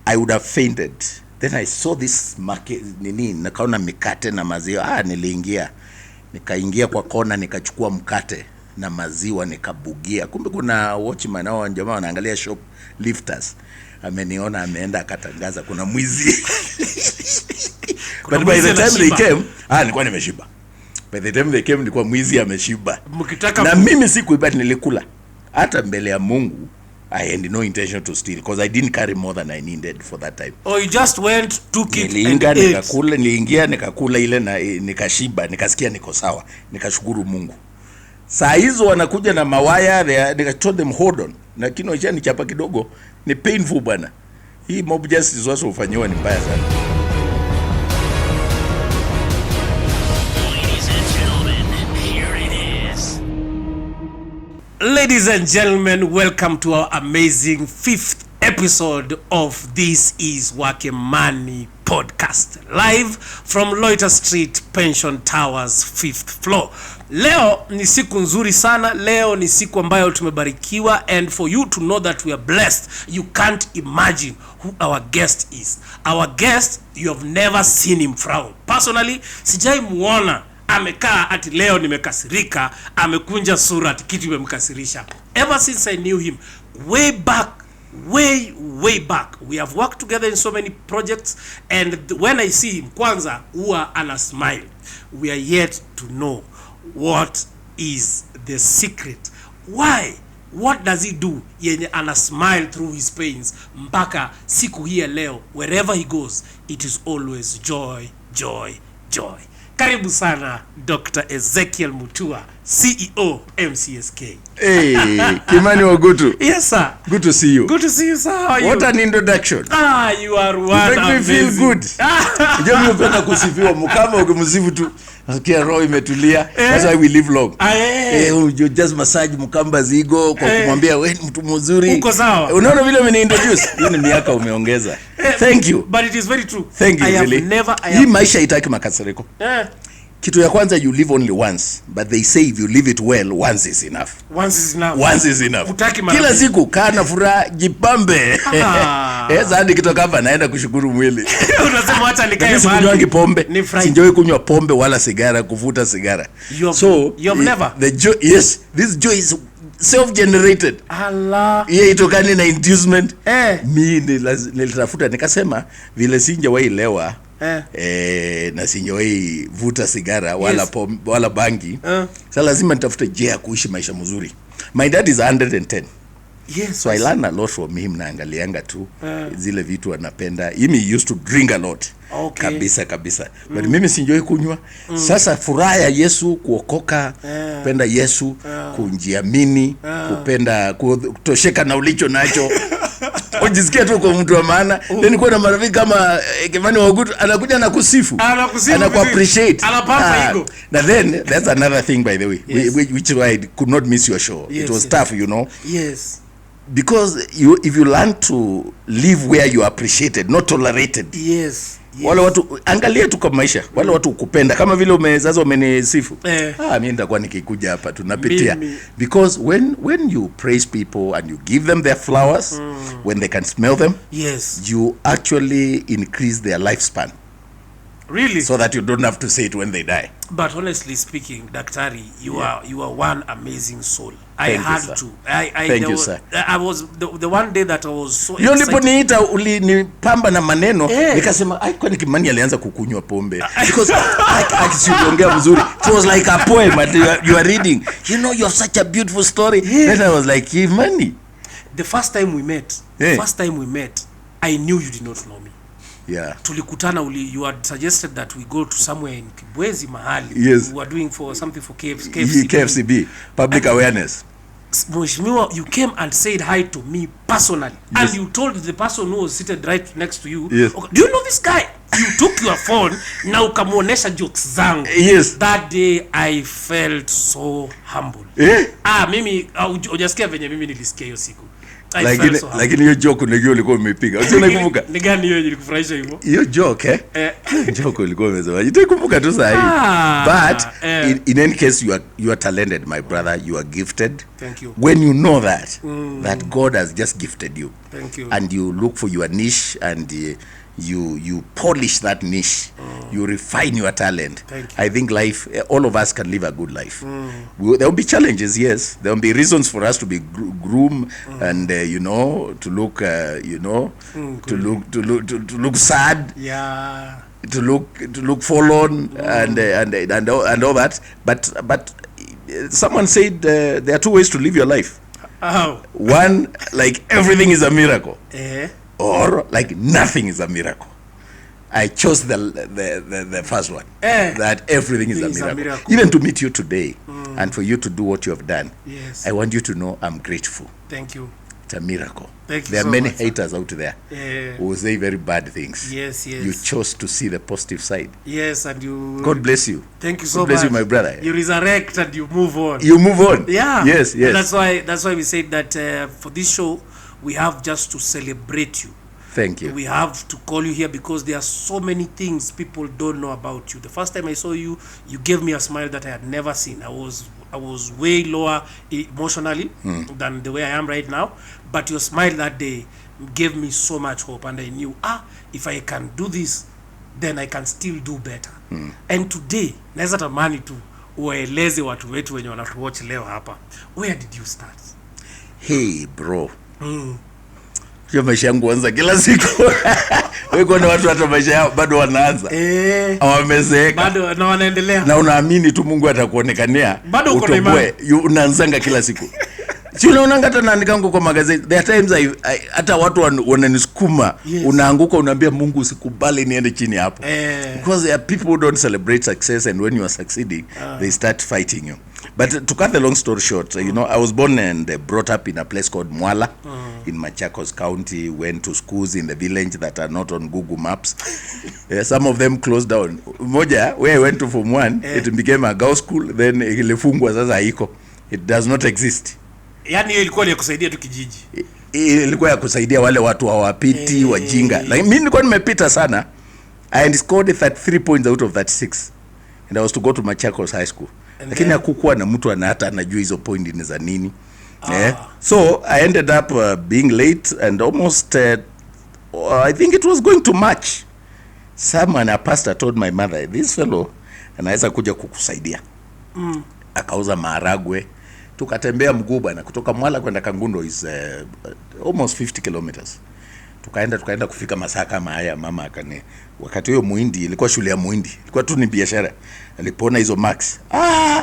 I would have fainted. Then I saw this market nini, nikaona mikate na maziwa. Nikaingia kwa kona, nikachukua mkate na maziwa, nikabugia. Kumbe kuna watchman hao jamaa wanaangalia shop lifters. Ameniona, ameenda akatangaza kuna mwizi. But by the time they came, nilikuwa nimeshiba. By the time they came, nilikuwa mwizi ameshiba. Na mimi sikuiba, nilikula. Hata mbele ya Mungu, I had no intention to steal because I didn't carry more than I needed for that time. Oh, you just went, took it and ate. Niliingia nikakula ile na nikashiba, nikasikia niko sawa, nikashukuru Mungu. Saa hizo wanakuja na mawaya, nika told them hold on. Na kino ni chapa kidogo, ni painful bwana. Hii mob justice wasa ufanywa ni mbaya sana. Ladies and gentlemen, welcome to our amazing 5th episode of This Is Wakemani podcast, live from Loiter Street Pension Towers 5th floor. Leo ni siku nzuri sana. Leo ni siku ambayo tumebarikiwa, and for you to know that we are blessed, you can't imagine who our guest is. Our guest, you have never seen him frown. Personally, sijai muona amekaa ati leo nimekasirika, amekunja sura ati kitu imemkasirisha. Ever since I knew him way back, way back, we have worked together in so many projects, and when I see him, kwanza huwa ana smile. We are yet to know what is the secret. Why? What does he do yenye ana smile through his pains mpaka siku hii leo, wherever he goes, it is always joy, joy, joy. Karibu sana Dr. Ezekiel MUTUA, CEO MCSK. Hey, Kimani Wagutu. Yes, sir. Good to see you. Good to see you, sir. How are you? What an introduction. You are one. You make me feel good. Jamii upenda kusifiwa, mkama ukimsifu tu nasikia roho imetulia. That's why we live long. You just massage mkamba zigo kwa kumwambia wewe ni mtu mzuri. Uko sawa. Unaona vile umeniintroduce? Hii ni miaka umeongeza. Thank you. But it is very true. Thank you, really. Hii maisha itaki makasiriko. Kitu ya kwanza, you live only once, but they say if you live it well, once is enough. Once is enough. Kila siku kaa na furaha, jipambe. Hadi kitoka hapa naenda kushukuru mwili. Unasema acha nikae mahali. Sinywi pombe. Sinjoi kunywa pombe wala sigara, kuvuta sigara. So you've never. The joy, yes, this joy is self-generated. Allah. Yeye itokani na inducement. Mimi nilitafuta nikasema vile sinjawahi lewa. Na sinjoi vuta sigara wala wala bangi. Sasa lazima nitafute njia ya kuishi maisha mzuri. My dad is 110. Yes. So I learn a lot from him, naangalianga tu zile vitu anapenda. He used to drink a lot. Okay. Kabisa. But mimi sinjoi kunywa. Sasa furaha ya Yesu, kuokoka, kupenda Yesu, kujiamini, kupenda kutosheka na ulicho nacho. Ujisikia tu kwa mtu wa maana. Then niko na marafiki kama Kimani Wagutu, anakuja na kusifu. Anaku appreciate. Anapapa ego. Na then that's another thing, by the way, which why I could not miss your show. It was tough, you know. Yes. Because if you learn to live where you are appreciated, not tolerated. Yes. Wale watu angalia tu kwa maisha, wale watu ukupenda kama vile umezazo umenisifu. Mimi nitakuwa nikikuja hapa tunapitia. Because when you praise people and you give them their flowers, when they can smell them, yes, you actually increase their lifespan. Really? So that you don't have to say it when they die. But honestly speaking, Daktari, you are one amazing soul. Thank you, sir. I was the one day that I was so excited. Uliponiita ulinipamba na maneno, nikasema kwani Kimani alianza kukunywa pombe. Because akiongea vizuri. It was like a poem you are reading. You know, you have such a beautiful story. Then I was like, Kimani. The first time we met, I knew you did not know me. Yeah. Tulikutana, you had suggested that we go to somewhere in Kibwezi mahali. Yes. We were doing for something for KFCB, public awareness. Mheshimiwa, you came and said hi to me personally. Yes. And you told the person who was seated right next to you, yes, okay, do you know this guy? You took your phone, na ukamuonesha jokes zangu. Yes. That day I felt so humble. Mimi hujasikia venye mimi nilisikia hiyo siku. Lakini hiyo joke unajua ulikuwa umepiga. Unakumbuka? Ni gani hiyo ilikufurahisha hivyo? Hiyo joke joke ulikuwa umesema. Utakumbuka tu saa hii. But in any case you are talented, my brother. You are gifted. Thank you. When you know that God has just gifted you. Thank you. And you look for your niche and you polish that niche. You refine your talent. I think life, all of us can live a good life. There will be challenges, yes. There will be reasons for us to be groomed and to look to look sad. Yeah. To look forlorn and all that. But someone said there are two ways to live your life. Oh. One, like everything is a miracle. Or like nothing is a miracle. I chose the first one. That everything is a miracle. Even to meet you today and for you to do what you have done. Yes. I want you to know I'm grateful. Thank you. It's a miracle. Thank you. There are so many much, haters out there who say very bad things. Yes. You chose to see the positive side. Yes, and you. God bless you. Thank you so God bless much. you, my brother. You resurrect and you move on. You move on. Yeah. Yes. That's why we said that for this show we have just to celebrate you. Thank you. We have to call you here because there are so many things people don't know about you. The first time I saw you, you gave me a smile that I had never seen. I was way lower emotionally than the way I am right now. But your smile that day gave me so much hope, and I knew, if I can do this, then I can still do better. And today, naweza tamani tu ueleze watu wetu wenye wanatuwatch leo hapa. Where did you start? Hey bro. Hiyo maisha yangu anza kila siku. Wewe kuna watu hata maisha yao bado wanaanza. Wamezeeka. Bado na wanaendelea. Na unaamini tu Mungu atakuonekania. Bado uko na imani. Unaanzanga kila siku. Si unaonanga hata naandika kwa magazeti. There are times hata watu wananisukuma, unaanguka unaambia Mungu usikubali niende chini hapo. Because there are people who don't celebrate success, and when you are succeeding, they start fighting you. But to cut the long story short, I was born and brought up in a place called Mwala in Machakos County. Went to schools in the village that are not on Google Maps. Some of them closed down. Moja, where I went to Form 1, it became a girls' school. Then ilifungwa sasa haiko. It does not exist. Yani ilikuwa ya kusaidia tu kijiji. Ilikuwa ya kusaidia wale watu hawapiti wajinga. Like mimi nilikuwa nimepita sana. I scored 33 points out of 36. And I was to go to Machakos High School. Lakini hakukuwa na mtu hata anajua hizo point ni za nini. So I ended up being late and almost I think it was going to March. Someone, a pastor, told my mother, this fellow anaweza kuja kukusaidia. Akauza maharagwe. Tukatembea mguu bana kutoka Mwala kwenda Kangundo is almost 50 kilometers. Tukaenda kufika masaa kama haya. Mama akane, wakati huyo Muhindi, ilikuwa shule ya Muhindi, ilikuwa tu ni biashara. Alipona hizo marks,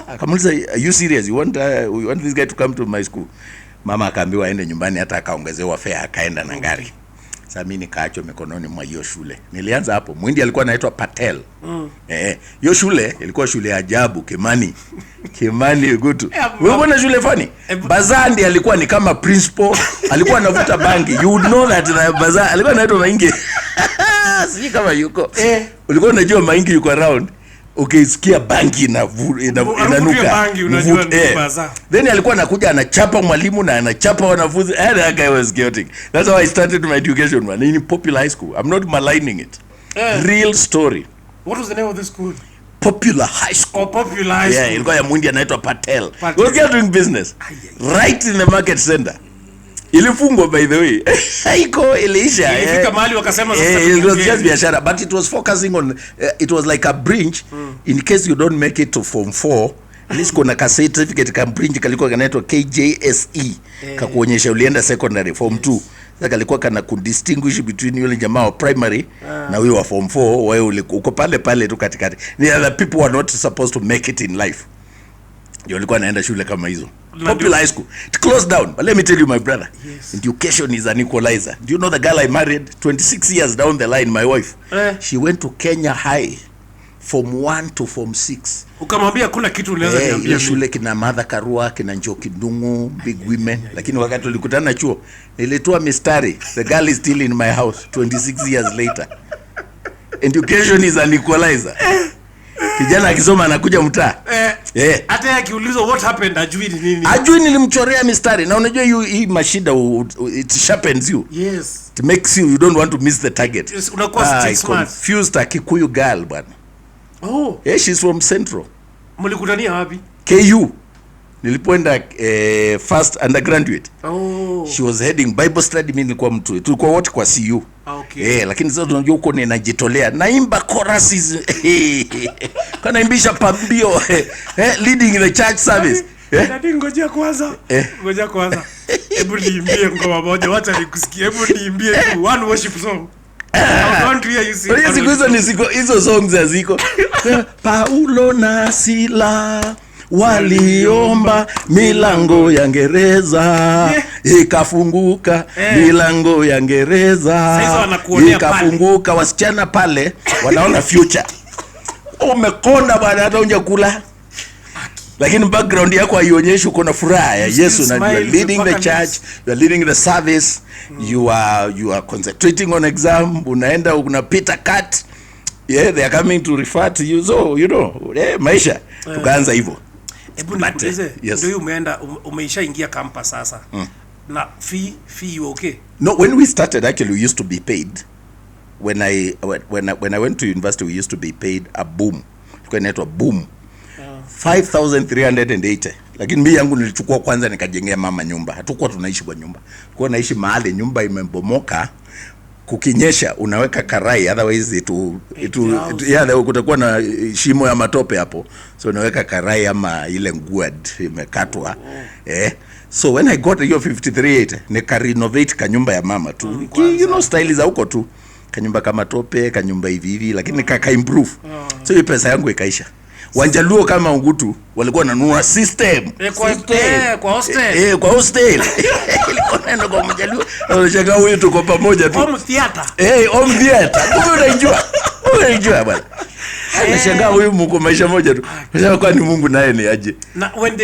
akamuliza, are you serious, you want this guy to come to my school? Mama akaambiwa aende nyumbani, hata akaongezewa fare, akaenda na gari. Sasa mimi nikaachwa mikononi mwa hiyo shule. Nilianza hapo. Muhindi alikuwa anaitwa Patel. Hiyo shule ilikuwa shule ya ajabu, Kimani Gutu. Wewe unaona shule fani? Bazandi alikuwa ni kama principal, alikuwa anavuta bangi. You would know that Bazandi alikuwa anaitwa Maingi. Sisi kama yuko. Ulikuwa unajua Maingi yuko around. Ukisikia bangi inanuka. Bangi unajua ni baza. Then alikuwa anakuja anachapa mwalimu na anachapa wanafunzi. That guy was chaotic. That's how I started my education, man. In Popular High School. I'm not maligning it. Real story. What was the name of the school? Popular High School. Popular High School. Ilikuwa ya Muhindi anaitwa Patel. We were doing business. Right in the market center. Ilifungwa by the way. Haiko ilisha. Ilifika mahali wakasema sasa. It was just biashara, but it was focusing on it was like a bridge in case you don't make it to Form 4. At least kuna ka certificate ka bridge kalikuwa kanaitwa KJSE kakuonyesha ulienda secondary Form 2. Sasa kalikuwa kana kudistinguish between yule jamaa wa primary na wewe wa Form 4. Wewe uko pale tu katikati. The other people were not supposed to make it in life. Yo alikuwa anaenda shule kama hizo. Popular High School. It closed down. But let me tell you, my brother, education is an equalizer. Do you know the girl I married 26 years down the line, my wife? She went to Kenya High Form 1 to Form 6. Ukamwambia kuna kitu unaweza niambia. Shule kina Martha Karua, kina Njoki Ndungu, big women. Lakini wakati tulikutana chuo, nilitoa mistari. The girl is still in my house 26 years later. Education is an equalizer. Kijana akisoma anakuja mtaa. Hata akiulizwa what happened ajui ni nini. Ajui nilimchorea mistari. Na unajua hii mashida it sharpens you. Yes. It makes you don't want to miss the target. Yes, unakuwa street smart. Confused a Kikuyu girl bwana. Oh. Yeah, she's from Central. Mlikutania wapi? KU. Nilipoenda first undergraduate. Oh. She was heading Bible study, mimi nilikuwa mtu. Tulikuwa wote kwa CU. Okay. Lakini sasa unajua huko ninajitolea. Naimba choruses. Kana imbisha pambio. Leading the church service. Dadi ngoja kwanza. Ngoja kwanza. Hebu niimbie ngoma moja, wacha nikusikie. Hebu niimbie tu one worship song. I want to hear you sing. Hizo songs ziko. Paulo na Sila waliomba milango ya gereza ikafunguka. Milango ya gereza ikafunguka. Wasichana pale wanaona future. Umekonda bwana, hata unja kula. Lakini background yako haionyeshi uko na furaha ya Yesu, na you are leading the church, you are leading the service, you are concentrating on exam, unaenda unapita cut. They are coming to refer to you, so you know, maisha tukaanza hivyo. Hebu nikuulize, ndio umeisha ingia campus sasa. Na fee you okay? No, when we started actually we used to be paid. When I went to university we used to be paid a boom. Ilikuwa inaitwa boom. 5,380. Lakini mimi yangu nilichukua kwanza nikajengea mama nyumba. Hatukuwa tunaishi kwa nyumba. Tulikuwa naishi mahali nyumba imebomoka. Kukinyesha unaweka karai, otherwise kutakuwa na shimo ya matope hapo. So unaweka karai ama ile nguad imekatwa. So when I got hiyo 5380 nika renovate kanyumba ya mama tu. You know style za huko tu. Kanyumba kama tope, kanyumba hivi lakini nika improve. So hiyo pesa yangu ikaisha. Wanjaluo kama Ungutu walikuwa wananunua system. Kwa hostel. Kwa hostel. Ilikuwa nenda kwa Mjaluo. Unashangaa huyu tuko pamoja tu. Home theater. Home theater. Unajua bwana. Unashangaa huyu mko maisha moja tu. Unashangaa kwa ni Mungu naye ni aje. Na when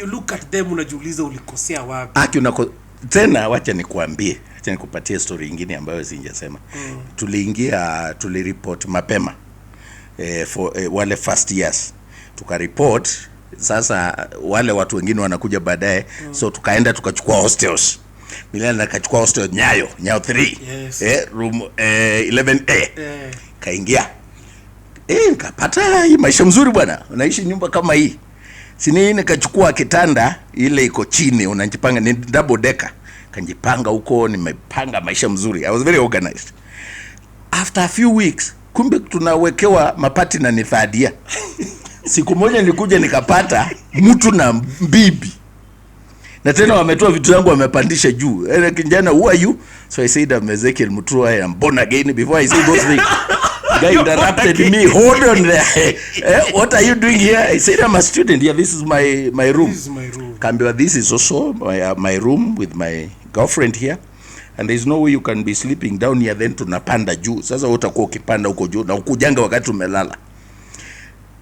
you look at them unajiuliza ulikosea wapi? Tena wacha nikuambie. Acha nikupatie story nyingine ambayo sijasema. Tulireport mapema. For wale first years tukareport. Sasa wale watu wengine wanakuja baadaye. So tukaenda tukachukua hostels. Milana akachukua hostel Nyayo 3. Yes. Room 11A. Kaingia. Nikapata hii maisha mzuri bwana. Unaishi nyumba kama hii. Sini nikachukua kitanda ile iko chini, unajipanga ni double decker. Kanjipanga huko, nimepanga maisha mzuri. I was very organized. After a few weeks kumbe tunawekewa mapati na nithadia. Siku moja nilikuja nikapata mtu na bibi. Na tena wametoa vitu zangu wamepandisha juu. Kijana, who are you? So I said I'm EZEKIEL MUTUA, I am born again. Before I say those things, the guy interrupted me. Hold on there. What are you doing here? I said I'm a student here. This is my room. This is my room. Kambiwa, this is also my room with my girlfriend here. And there is no way you can be sleeping down here then tunapanda juu. Sasa utakuwa ukipanda huko juu na ukujanga wakati umelala.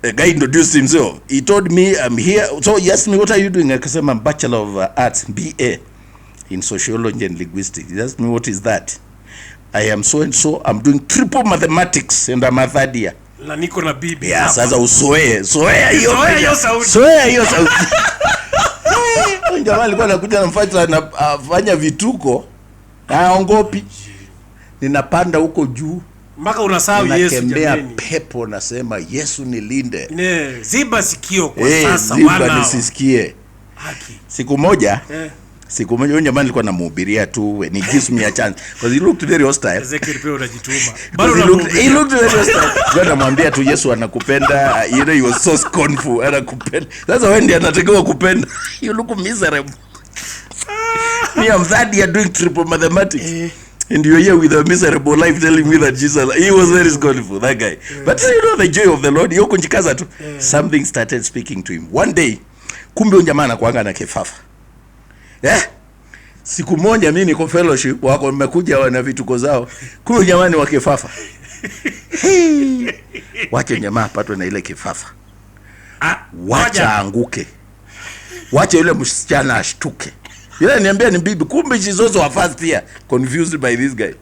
The guy introduced himself. He told me I'm here. So he asked me what are you doing? Akasema I'm Bachelor of Arts, BA in Sociology and Linguistics. He asked me what is that? I am so and so. I'm doing triple mathematics and I'm a third year. Na niko na bibi. Yeah, sasa usoe. Soea hiyo sauti. Jamaa alikuwa anakuja na mfata anafanya vituko. Haongopi. Ninapanda huko juu. Mpaka unasahau Yesu jamani. Pepo nasema Yesu nilinde. Ziba sikio kwa sasa ziba nisisikie. Haki. Siku moja huyo jamaa alikuwa anamhubiria tu when he gives me a chance because he looked very hostile. EZEKIEL pia unajituma. Bado he looked very hostile. Bwana mwambia tu Yesu anakupenda. You know he was so scornful, anakupenda. Sasa wewe ndiye anatakiwa kupenda. You look miserable. Me, I'm that year doing triple mathematics. And you're here with a miserable life telling me that Jesus, he was very scornful, that guy. But you know the joy of the Lord, something started speaking to him. One day, kumbe unjamaa anakuanga na kifafa. Siku moja mimi niko fellowship, wako wamekuja wana vituko zao. Kumbe jamani wa kifafa. Wacha jamaa apatwe na ile kifafa. Wacha anguke. Wacha yule msichana ashtuke. Yule niambia ni bibi, kumbe she's also a first year, confused by this guy.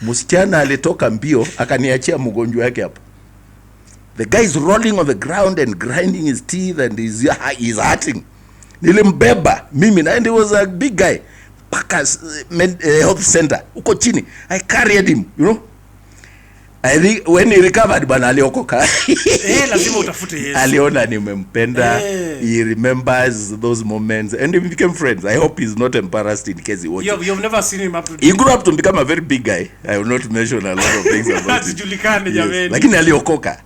Msichana alitoka mbio akaniachia mgonjwa wake hapo. The guy is rolling on the ground and grinding his teeth and he's hurting. Nilimbeba mimi, and he was a big guy. Pakas health center uko chini. I carried him, you know. I think when he recovered, bana aliokoka. Lazima utafute Yesu. Aliona nimempenda. He remembers those moments and we became friends. I hope he's not embarrassed in case he watches. You've never seen him up to. He grew up to become a very big guy. I will not mention a lot of things about it. Sijulikane jameni. Lakini aliokoka.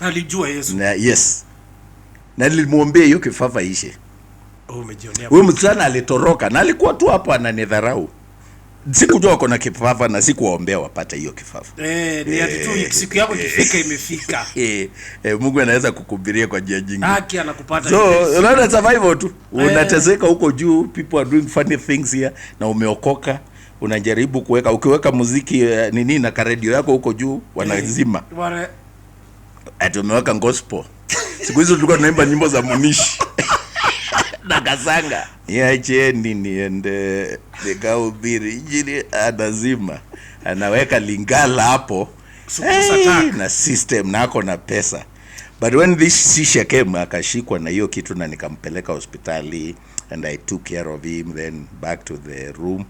Alijua Yesu. Yes. Na nilimwombea hiyo kifafa ishe. Umejionea. Huyo msichana alitoroka na alikuwa tu hapo ananidharau. Sikujua kuna kifafa na sikuwaombea wapate hiyo kifafa. Ni ati tu siku yako ikifika imefika. Mungu anaweza kukubiria kwa njia nyingi. Haki anakupata. So, unaona survival tu. Unateseka huko juu, people are doing funny things here na umeokoka. Unajaribu ukiweka muziki nini na radio yako huko juu wanazima. Ati umeweka gospel. Siku hizo tulikuwa tunaimba nyimbo za Munishi. Na kasanga. Niacheni niende nikahubiri injili, anazima. Anaweka Lingala hapo. Na system nako na pesa. But when this shisha came, akashikwa na hiyo kitu na nikampeleka hospitali and I took care of him, then back to the room.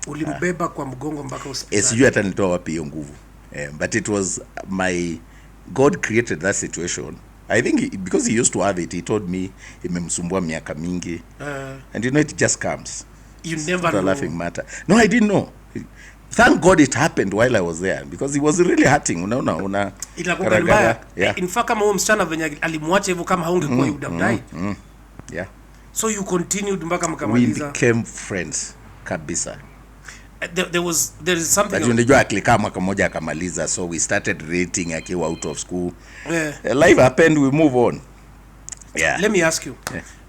Ulimbeba kwa mgongo mpaka hospitali. Sijui hata nitoa wapi hiyo nguvu. But it was God created that situation. I think because he used to have it, he told me imemsumbua miaka mingi. And you know, it just comes. You never know. Laughing matter. No, I didn't know. Thank God it happened while I was there because he was really hurting. Unaona. Itakuwa mbaya. In fact, kama huyo msichana venye alimwacha hivyo, kama haungekuwa you would have died. Yeah. So you continued mpaka mkamaliza. We became friends kabisa. There is something. But unajua akilikaa mwaka mmoja akamaliza, so we started dating akiwa out of school. Life happened, we move on. Yeah. Let me ask you.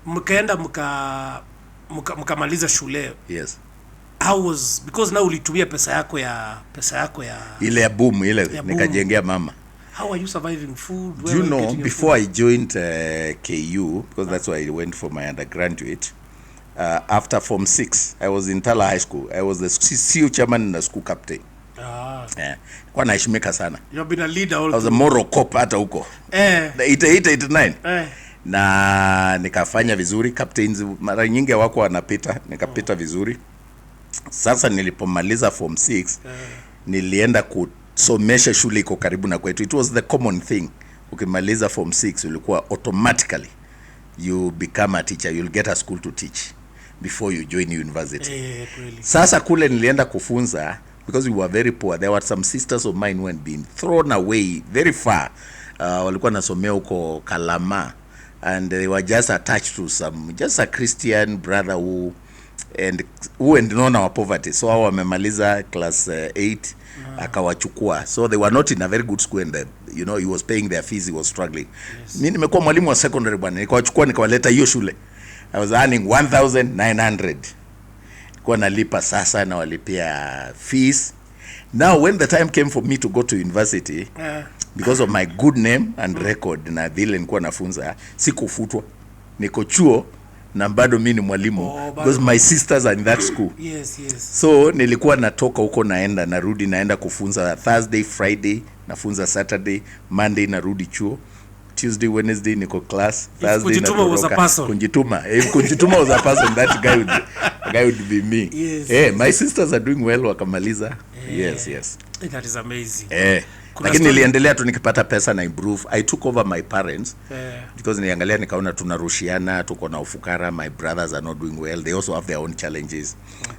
Mkaenda mkamaliza shule. Yes. How was, because now ulitumia pesa yako ya ile ya boom ile nikajengea mama. How are you surviving food? Do you know, before I joined KU, because that's where I went for my undergraduate, after Form 6, I was in Tala High School. I was the CEO chairman and the school captain. Kwa naishimika sana. You have been a leader also. I was a moral cop hata huko. The 88, 89. Na nikafanya vizuri, captains mara nyingi wako wanapita, nikapita vizuri. Sasa nilipomaliza Form 6, nilienda kusomesha shule iko karibu na kwetu. It was the common thing. Ukimaliza Form 6 ulikuwa automatically you become a teacher, you'll get a school to teach before you join university. Sasa kule nilienda kufunza because we were very poor. There were some sisters of mine who had been thrown away very far. Walikuwa nasomea huko Kalama and they were just attached to just a Christian brother who and known our poverty. So hao wamemaliza class 8 akawachukua. So they were not in a very good school and you know he was paying their fees, he was struggling. Mimi nimekuwa mwalimu wa secondary bwana, nikawachukua nikawaleta hiyo shule. I was earning 1900. Kwa nalipa sasa na walipia fees. Now when the time came for me to go to university, because of my good name and record na vile nilikuwa nafunza, sikufutwa. Niko chuo na bado mimi ni mwalimu because my sisters are in that school. Yes. So nilikuwa natoka huko naenda kufunza Thursday, Friday, nafunza Saturday, Monday narudi chuo. Tuesday, Wednesday niko class, Thursday Kunjituma was a person. Kunjituma. If Kunjituma was a person, that guy would be me. Yes. My sisters are doing well wakamaliza. Yes. That is amazing. Lakini niliendelea tu nikipata pesa na improve. I took over my parents because niliangalia nikaona tunarushiana, tuko na ufukara, my brothers are not doing well, they also have their own challenges.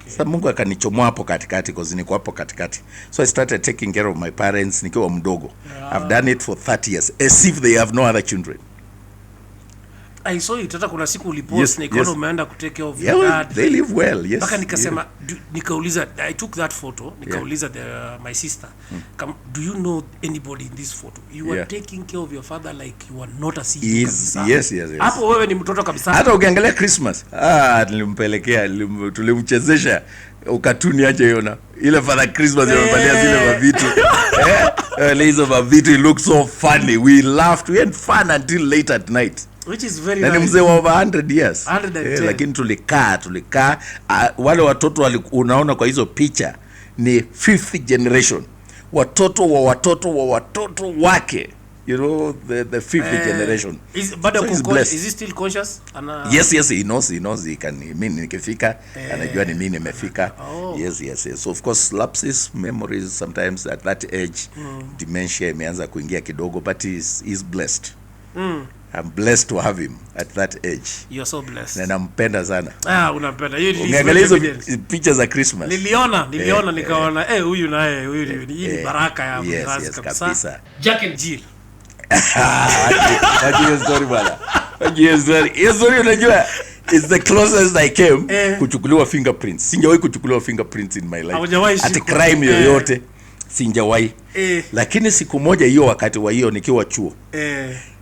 Sasa Mungu akanichomoa hapo katikati because niko hapo katikati. So I started taking care of my parents nikiwa mdogo. I've done it for 30 years as if they have no other children. I saw it hata kuna siku ulipost nikaona umeenda ku take care of your dad. They live well, yes. Baka nikasema nikauliza, I took that photo, nikauliza my sister, do you know anybody in this photo? You are taking care of your father like you are not a CEO kabisa. Yes. Hapo wewe ni mtoto kabisa. Hata ukiangalia Christmas, nilimpelekea, tulimchezesha ukatuni aje yona. Ile Father Christmas yamevalia zile mavitu. Hizo mavitu, it looked so funny. We laughed, we had fun until late at night. Which is very nice. Mzee wa over 100 years. 110. Lakini tulikaa wale watoto unaona kwa hizo picha ni 5th generation. Watoto wa watoto wake. you know, the fifth generation. But So he's blessed. is he still conscious? Yes, he knows he can mimi nikifika anajua ni mimi nimefika. Yes. So of course lapses memories sometimes at that age, dementia imeanza kuingia kidogo, but he's blessed. I'm blessed to have him at that age. You're so blessed. Na nampenda sana. Unampenda. Umeangalia hizo pictures za Christmas? Niliona nikaona huyu naye huyu ni baraka ya mzazi kabisa. Jack and Jill. Hiyo story bwana. Hiyo story unajua is the closest I came kuchukuliwa fingerprints. Sijawahi kuchukuliwa fingerprints in my life. At crime yoyote sijawahi. Lakini siku moja hiyo wakati wa hiyo nikiwa chuo.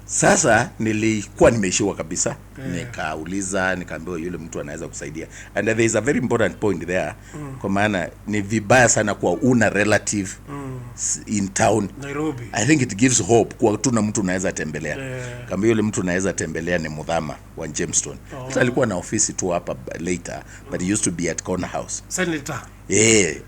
Sasa nilikuwa nimeishiwa kabisa. Nikauliza, nikaambiwa yule mtu anaweza kusaidia. And there is a very important point there. Kwa maana ni vibaya sana kwa una relative in town. Nairobi. I think it gives hope kwa tuna mtu anaweza tembelea. Kama yule mtu anaweza tembelea ni Mudhama wa Jamestown. Sasa alikuwa na ofisi tu hapa later, but he used to be at Corner House. Senator.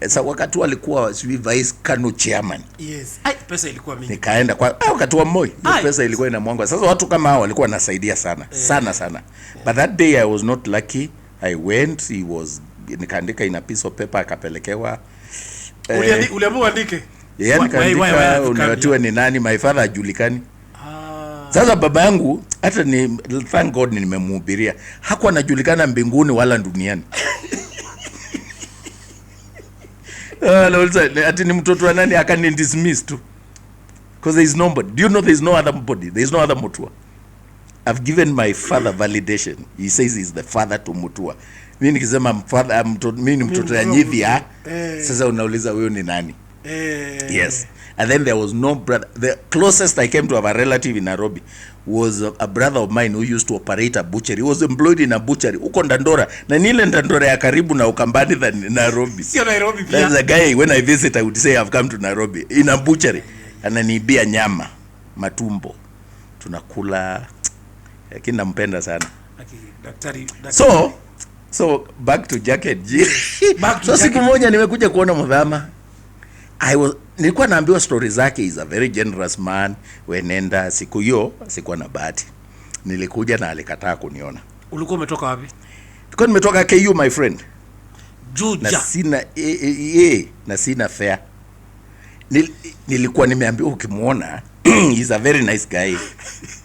Sasa wakati alikuwa vice Kano chairman. Yes. Pesa ilikuwa mingi. Nikaenda kwa wakati wa Moi. Pesa ilikuwa inamwangwa. Sasa watu kama hao walikuwa nasaidia sana. Sana. But that day I was not lucky. I went, nikaandika in a piece of paper akapelekewa. Uliambiwa andike? Nikaandika unawatiwa ni nani, my father hajulikani. Sasa baba yangu hata ni thank God nimemhubiria. Hakuwa anajulikana mbinguni wala duniani. Ati ni mtoto wa nani akani dismiss tu. Because there is nobody. Do you know there is no other body? There is no other MUTUA. I've given my father validation. He says he's the father to MUTUA. Mimi nikisema mimi ni mtoto ya Nyithia. Sasa unauliza wewe ni nani? Yes. And then there was no brother. The closest I came to have a relative in Nairobi was a brother of mine who used to operate a butchery. He was employed in a butchery uko Dandora, na nile Dandora ya karibu na Ukambani than Nairobi. Sio Nairobi pia. That's the guy when I visit I would say I've come to Nairobi in a butchery. Ananiibia nyama, matumbo. Tunakula. Lakini nampenda sana. Daktari. So back to Jack and Jill. So siku moja nimekuja kuona Mudhama. Nilikuwa naambiwa story zake, is a very generous man. Wenenda siku hiyo sikuwa na bahati. Nilikuja na alikataa kuniona. Ulikuwa umetoka wapi? Nilikuwa nimetoka KU my friend. Juja. Na sina fare. Nilikuwa nimeambiwa ukimuona he's a very nice guy.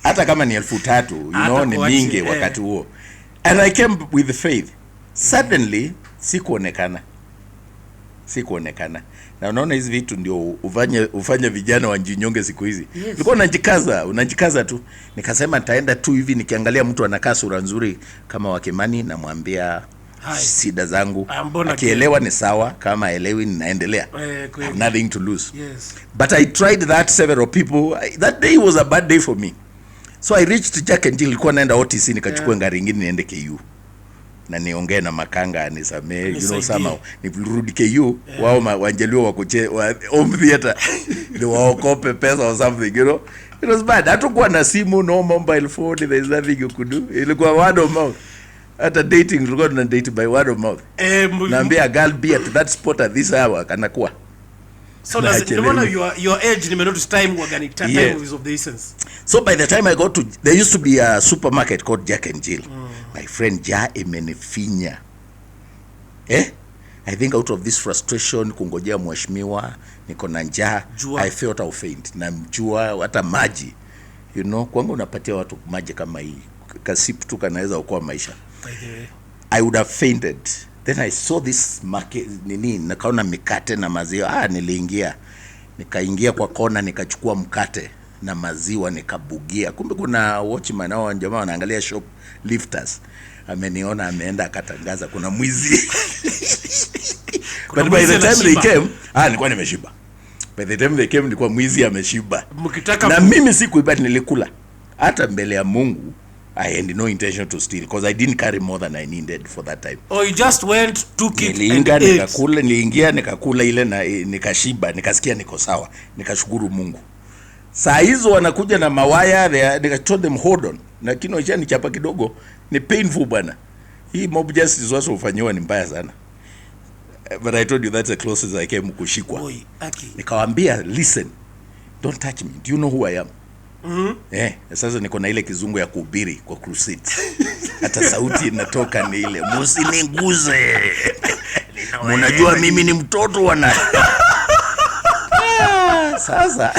Hata kama ni 3,000, you know, ni mingi wakati huo. And I came with faith. Suddenly sikuonekana. Na unaona hizi vitu ndio ufanye vijana wanjinyonge siku hizi. Nilikuwa unajikaza tu. Nikasema nitaenda tu hivi nikiangalia mtu anakaa sura nzuri kama wa Kimani, namwambia shida zangu. Akielewa ni sawa, kama elewi ninaendelea. Nothing to lose. Yes. But I tried that several people. That day was a bad day for me. So I reached Jack and Jill, nilikuwa naenda OTC nikachukua ngari nyingine niende KU. Na niongee na makanga nisamee, you know, somehow nirudi KU wao wanjeliwa wa home theater ni waokope pesa or something, you know. It was bad. Hatakuwa na simu, no mobile phone, there is nothing you could do. Ilikuwa word of mouth. Hata dating tulikuwa tuna date by word of mouth. Naambia girl be at that spot at this hour kanakuwa. So no matter your age, you may notice time time is of the essence. So by the time I got to, there used to be a supermarket called Jack and Jill. My friend imenifinya. I think out of this frustration kungojea mheshimiwa niko na njaa, I felt out faint. Na mjua hata maji, you know, kwangu unapatia watu maji kama hii kasip tu kanaweza kuokoa maisha. I would have fainted. Then I saw this market nikaona mikate na maziwa. Nikaingia kwa kona nikachukua mkate na maziwa nikabugia. Kumbe kuna watchman hao jamaa wanaangalia shop lifters. Ameniona ameenda akatangaza kuna mwizi. But by the time they came, nilikuwa nimeshiba. By the time they came nilikuwa mwizi ameshiba. Na mimi sikuiba, nilikula. Hata mbele ya Mungu I had no intention to steal because I didn't carry more than I needed for that time. Oh, you just went, took it niliingia nikakula ile na nikashiba, nikasikia niko sawa, nikashukuru Mungu. Saa hizo wanakuja na mawaya, nika told them hold on. Na kino cha nichapa kidogo, ni painful bwana. Hii mob justice wasa ufanywa ni mbaya sana. But I told you that's the closest I came kushikwa. Nikawaambia listen, don't touch me. Do you know who I am? Sasa niko na ile kizungu ya kuhubiri kwa crusade. Hata sauti inatoka ni ile, msiniguze. Mnajua mimi ni mtoto wana. Sasa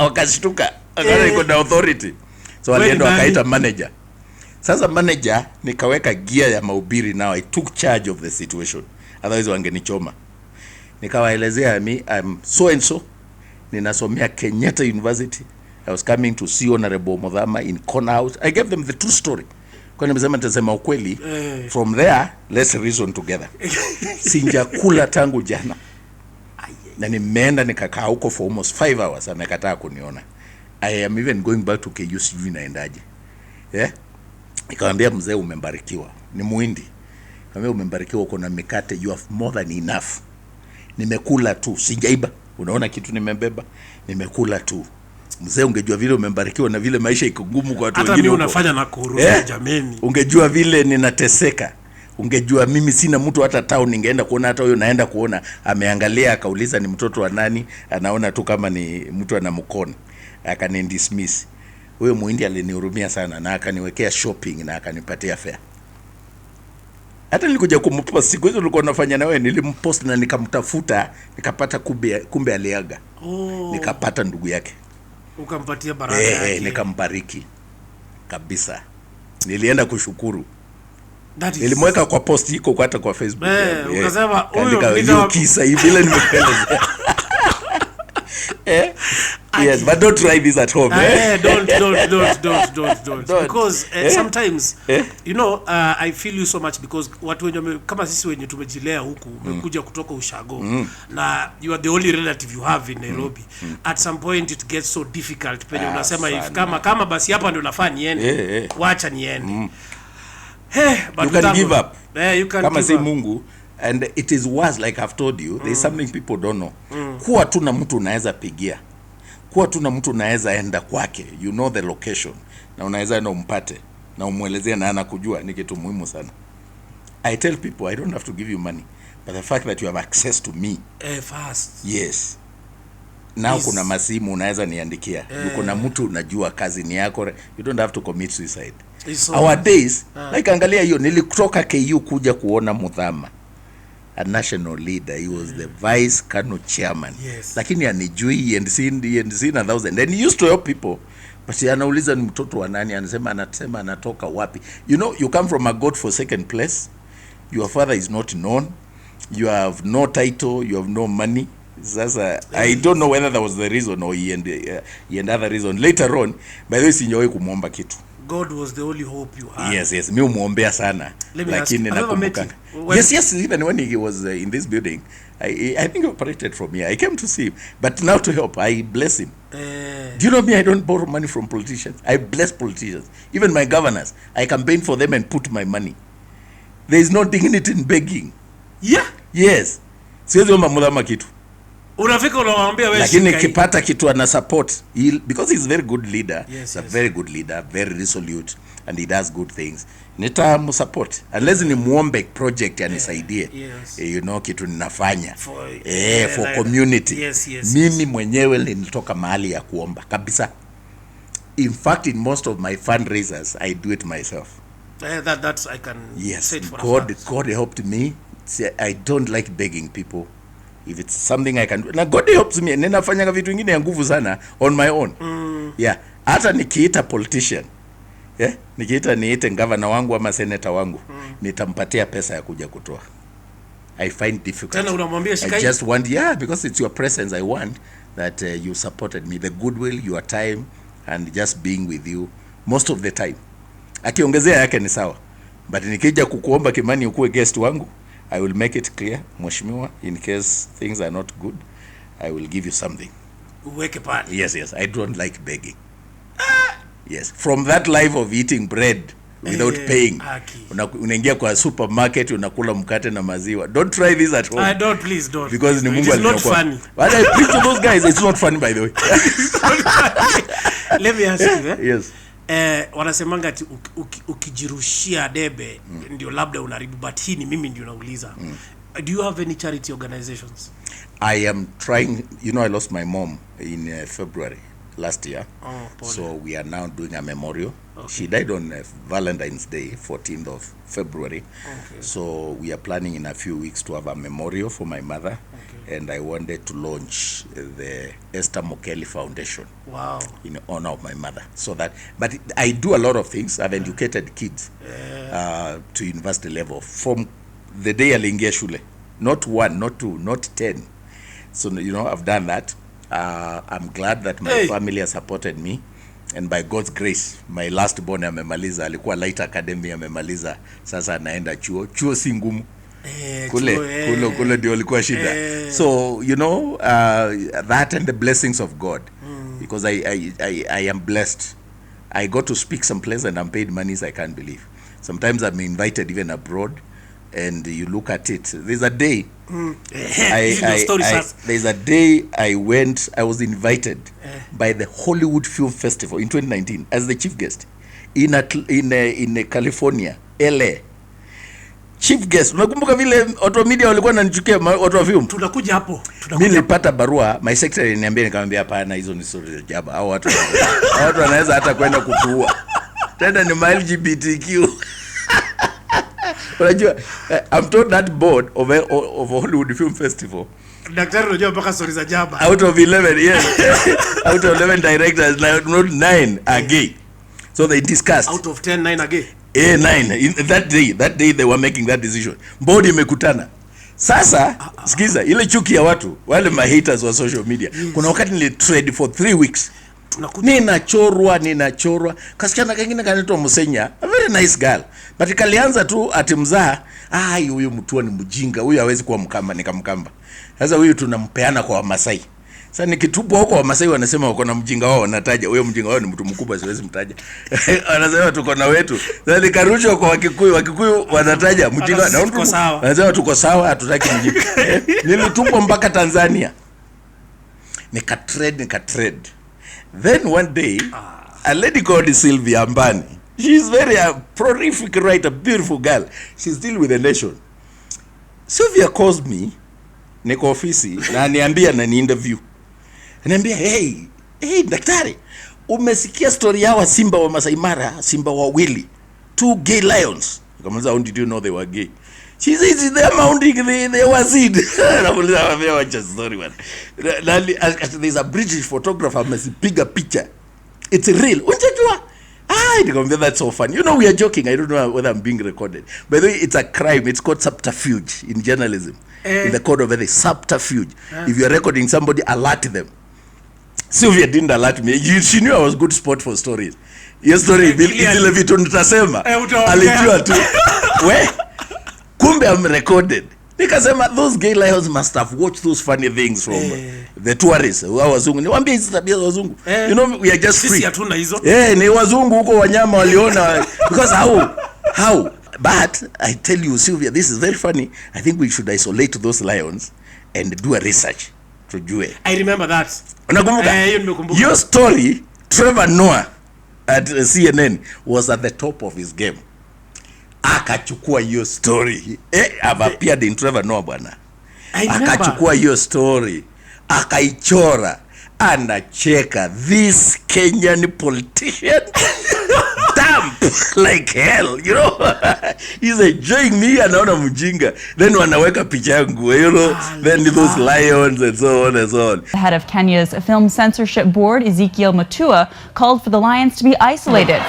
wakashtuka, akaona niko na authority. So alienda wakaita manager. Sasa manager nikaweka gear ya mahubiri, now I took charge of the situation. Otherwise wangenichoma. Nikawaelezea I'm so and so. Ninasomea Kenyatta University. I was coming to see Honorable Modhama in Corner House. I gave them the true story. Kwa nimesema nitasema ukweli. From there, let's reason together. Sinjakula tangu jana. Na nimeenda nikakaa huko for almost 5 hours. Amekataa kuniona. I am even going back to KU sijui naendaje. Nikamwambia mzee, umembarikiwa. Ni Muhindi. Nikamwambia umembarikiwa, uko na mikate, you have more than enough. Nimekula tu, sijaiba. Unaona kitu nimebeba? Nimekula tu. Mzee, ungejua vile umembarikiwa na vile maisha iko ngumu kwa watu wengine. Hata mimi unafanya na kuhurumia jameni. Ungejua vile ninateseka. Ungejua mimi sina mtu hata town ningeenda kuona, hata huyo naenda kuona ameangalia akauliza ni mtoto wa nani, anaona tu kama ni mtu anamkona. Akani dismiss. Huyo Muhindi alinihurumia sana na akaniwekea shopping na akanipatia fare. Hata nilikuja kumpost siku hizo nilikuwa nafanya na wewe, nilimpost na nikamtafuta, nikapata kumbe aliaga. Nikapata ndugu yake. Ukampatia baraka yake. Nikambariki kabisa. Nilienda kushukuru. Nilimweka kwa post iko hata kwa Facebook. Ukasema huyo ndio kisa hivi vile nimepeleza. Yes, but don't try this at home. Don't. Because sometimes, you know, I feel you so much because watu wenye kama sisi wenye tumejilea huku, umekuja kutoka ushago, na you are the only relative you have in Nairobi. At some point it gets so difficult. Penye unasema if kama basi hapa ndio nafaa niende, wacha niende. But you can give up. You can kama give si up. Mungu. And it is worse, like I've told you, there's something people don't know. Kuwa tu na mtu unaweza pigia. Kuwa tu na mtu unaweza enda kwake. You know the location. Na unaweza enda umpate. Na umuelezea na anakujua, ni kitu muhimu sana. I tell people, I don't have to give you money. But the fact that you have access to me. Fast. Yes. Now kuna masimu unaweza niandikia. Uko na mtu unajua kazi ni yako. You don't have to commit suicide. Our days, like angalia hiyo, nilikutoka KU kuja kuona Modhama. A national leader, he was the vice Kano chairman. Lakini anijui and seen 1,000 and he used to help people. But anauliza ni mtoto wa nani, anasema anatoka wapi. You know, you come from a God-forsaken place. Your father is not known. You have no title, you have no money. Sasa I don't know whether that was the reason or he and other reason. Later on, by the way, sijawahi kumuomba kitu. God was the only hope you had. Yes, mimi umuombea sana. Lakini nakumbuka. Yes, even when he was in this building, I think he operated from here. I came to see him, but now to help, I bless him. Do you know me? I don't borrow money from politicians. I bless politicians. Even my governors, I campaign for them and put my money. There is no dignity in begging. Yeah. Yes. Siwezi omba Modhama kitu. Unafika unamwambia wewe lakini kipata kitu ana support because he's a very good leader. Yes. A very good leader, very resolute, and he does good things. Nita support unless ni muombe project anisaidie. You know kitu ninafanya for community. Mimi mwenyewe nilitoka mahali ya kuomba kabisa. In fact, in most of my fundraisers I do it myself. That's I can say it for God helped me. See, I don't like begging people. If it's something I can do, na God helps me, ninafanya vitu vingine ya nguvu sana on my own. Hata nikiita politician, niite governor wangu ama senator wangu, nitampatia pesa ya kuja kutoa. I find difficult. Tena unamwambia shikai? I just want, because it's your presence. I want that you supported me, the goodwill, your time, and just being with you most of the time. Akiongezea yake ni sawa, but nikija kukuomba Kimani ukuwe guest wangu, I will make it clear, Mheshimiwa, in case things are not good, I will give you something. Uweke pale. Yes, I don't like begging. Yes, from that life of eating bread without paying. Unaingia kwa supermarket unakula mkate na maziwa. Don't try this at home. Please don't. Because ni Mungu alikuwa. It's not funny. But I preach to those guys, it's not funny by the way. Let me ask you. Yes. Wanasemanga ati ukijirushia debe ndio labda unaribu, but hii ni mimi ndio nauliza. Do you have any charity organizations? I am trying, I lost my mom in February. last year. Oh, Paul. So we are now doing a memorial. Okay. She died on Valentine's Day, 14th of February. Okay. So we are planning in a few weeks to have a memorial for my mother. Okay. And I wanted to launch the Esther Mokeli Foundation. Wow. In honor of my mother. So that, but I do a lot of things. I've educated kids to university level from the day aliingia shule. Not 1, not 2, not 10. So, you know, I've done that. I'm glad that my family has supported me. And by God's grace, my last born amemaliza, alikuwa Light Academy amemaliza, sasa anaenda chuo. Chuo si ngumu. Kule ndio alikuwa shida. So, you know, that and the blessings of God. Because I am blessed. I got to speak some place and I'm paid monies I can't believe. Sometimes I'm invited even abroad. And you look at it. There's a day. There's a day I was invited by the Hollywood Film Festival in 2019 as the chief guest in California, LA. Chief guest. Unakumbuka vile watu wa media walikuwa wananichukia watu wa film? Tunakuja hapo. Mimi nilipata barua, my secretary niambia, nikamwambia hapana, hizo ni stories za jaba. Hao watu wanaweza hata kwenda kutuua. Tena ni LGBTQ. Unajua, I'm told that board of Hollywood Film Festival. Daktari unajua mpaka stories za jaba. Out of 11, yes. Out of 11 directors, not 9 are gay. So they discussed. Out of 10, 9 are gay. 9. In that day they were making that decision. Board imekutana. Sasa, sikiza, ile chuki ya watu, wale haters wa social media. Yes. Kuna wakati nilitrade for 3 weeks. Ninachorwa. Kasichana kengine kanaitwa Musenya, a very nice girl. But kalianza tu ati mzaa, huyu MUTUA ni mjinga, huyu hawezi kuwa Mkamba, nikamkamba. Sasa huyu tunampeana kwa Wamasai. Sasa nikitupwa huko Wamasai wanasema wako na mjinga wao, wanataja huyo mjinga wao ni mtu mkubwa, siwezi mtaja. Wanasema tuko na wetu. Sasa nikarushwa kwa Wakikuyu wanataja mjinga, na wanasema tuko sawa, hatutaki mjinga. Nilitupwa mpaka Tanzania. Nikatrade. Then one day, a lady called Sylvia Ambani. She's very prolific writer, beautiful girl. She's still with the Nation. Sylvia calls me, niko ofisi, na niambia na ni interview. Niambia, hey, daktari, umesikia story ya simba wa Masai Mara, simba wawili, 2 gay lions. Nikamwambia, how did you know they were gay? She says they're mounting the wazid. Namuliza watch a story man. There's a British photographer amesipiga picture. It's real. Unajua? Nikamwambia, that's so fun. You know, we are joking. I don't know whether I'm being recorded. By the way, it's a crime. It's called subterfuge in journalism. In the code of ethics, subterfuge. If you're recording somebody, alert them. Sylvia didn't alert me. She knew I was good sport for stories. Your story, ile vitu nitasema. Alijua tu. Kumbe I'm recorded. Nikasema those gay lions must have watched those funny things from the tourists. Wazungu. Niwaambie hizi tabia za wazungu. You know, we are just free. Sisi hatuna hizo. Ni wazungu huko wanyama waliona. Because how? But I tell you, Sylvia, this is very funny. I think we should isolate those lions and do a research. Tujue. I remember that. Unakumbuka? Your story, Trevor Noah at CNN was at the top of his game. Akachukua hiyo story. I've appeared in Trevor Noah bwana. Akachukua hiyo story, akaichora, anacheka. This Kenyan politician dump like hell, you know. He's enjoying me, anaona mjinga. Then wanaweka picha yangu, you know. Then those lions and so on and so on. The head of Kenya's film censorship board, EZEKIEL MUTUA, called for the lions to be isolated.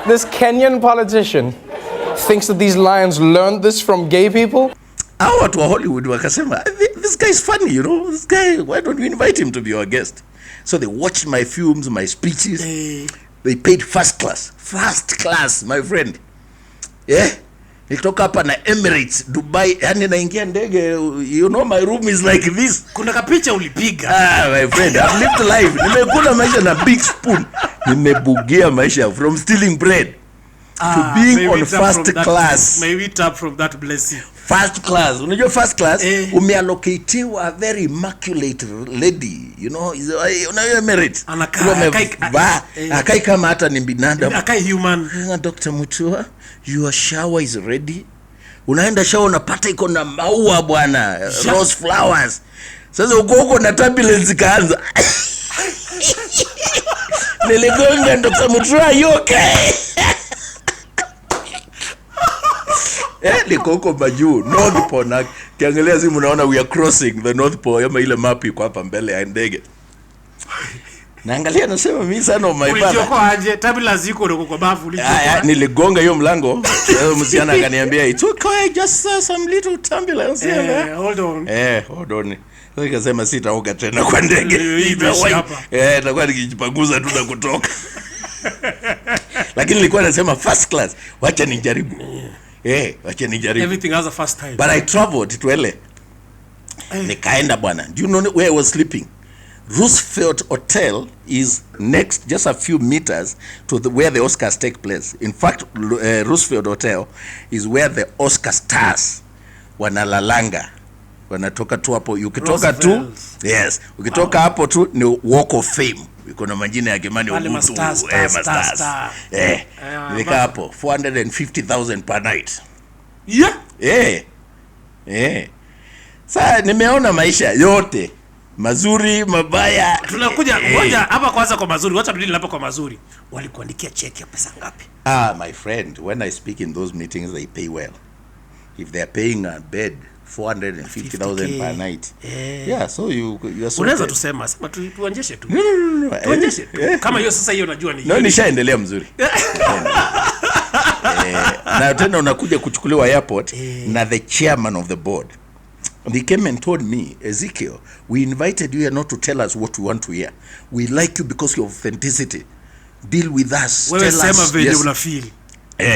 This Kenyan politician thinks that these lions learned this from gay people? Hao watu wa Hollywood wakasema, this guy is funny, you know. This guy, why don't we invite him to be our guest? So they watched my films, my speeches. They paid first class, my friend. Nilitoka hapa na Emirates, Dubai, yani naingia ndege, you know my room is like this. Kuna kapicha ulipiga. My friend, I've lived life. Nimekula maisha na big spoon. Nimebugia maisha from stealing bread to being on first class. Maybe tap from that blessing. First class. Unajua first class, umeallocatewa a very immaculate lady, you know, unayo Emirates. Akai kama hata ni binadamu. Akai human. Dr. MUTUA, your shower is ready. Unaenda show unapata iko na maua bwana, rose flowers. Sasa uko na turbulence kaanza. Niligonga Dr. Mutua yoke. Liko majuu North Pole na kiangalia simu unaona we are crossing the North Pole ama ile map iko hapa mbele ya ndege. Naangalia nasema mimi sana my father. Ulijoko aje? Tabila ziko ndoko kwa bafu ulijoko. Niligonga hiyo mlango. Msichana akaniambia it's okay just some little turbulence here. Hold on. Hold on. Nikasema sitaoga tena kwa ndege. Nitakuwa nikijipanguza tu na kutoka. Lakini nilikuwa nasema first class, wacha nijaribu. Wacha nijaribu. Everything has a first time. But I traveled to LA. Nikaenda bwana. Do you know where I was sleeping? Roosevelt Hotel is next, just a few meters to where the Oscars take place. In fact, Roosevelt Hotel is where the Oscar stars wanalalanga. Wanatoka tu hapo, ukitoka tu, yes, ukitoka hapo tu ni Walk of Fame. Iko na majina ya Kimani Ogutu, stars. Nika hapo 450,000 per night. Sasa nimeona maisha yote mazuri mabaya. Tunakuja ngoja hapa kwanza kwa mazuri. Wacha tudili hapa kwa mazuri. Walikuandikia cheki ya pesa ngapi? My friend, when I speak in those meetings they pay well. If they are paying a bed 450,000 per night. So you are so unaweza tusema tuanjeshe tu. Tuanjeshe tu. Kama hiyo sasa hiyo unajua ni. Nishaendelea mzuri. Na tena unakuja kuchukuliwa airport na the chairman of the board. They came and told me, Ezekiel, we invited you here not to tell us what we want to hear. We like you because of authenticity. Deal with us. Wewe sema vile una feel.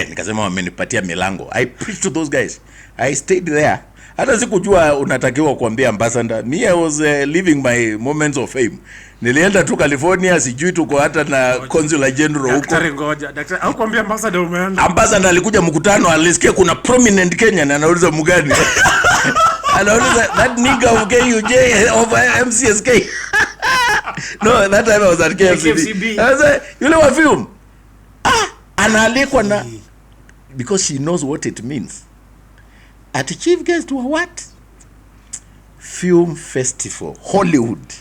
Nikasema wamenipatia milango. I preached to those guys. I stayed there. Hata sikujua unatakiwa kuambia ambassador. Me I was living my moments of fame. Nilienda tu California, sijui tuko hata na consular general huko. Daktari ngoja. Daktari au kuambia ambassador umeenda. Ambassador alikuja mkutano, alisikia kuna prominent Kenyan anauliza mgani. Anauliza that nigga of KUJ of MCSK. No, that time I was at KFCB. I was yule wa film. Analikwa na because she knows what it means. At chief guest to what? Film festival, Hollywood.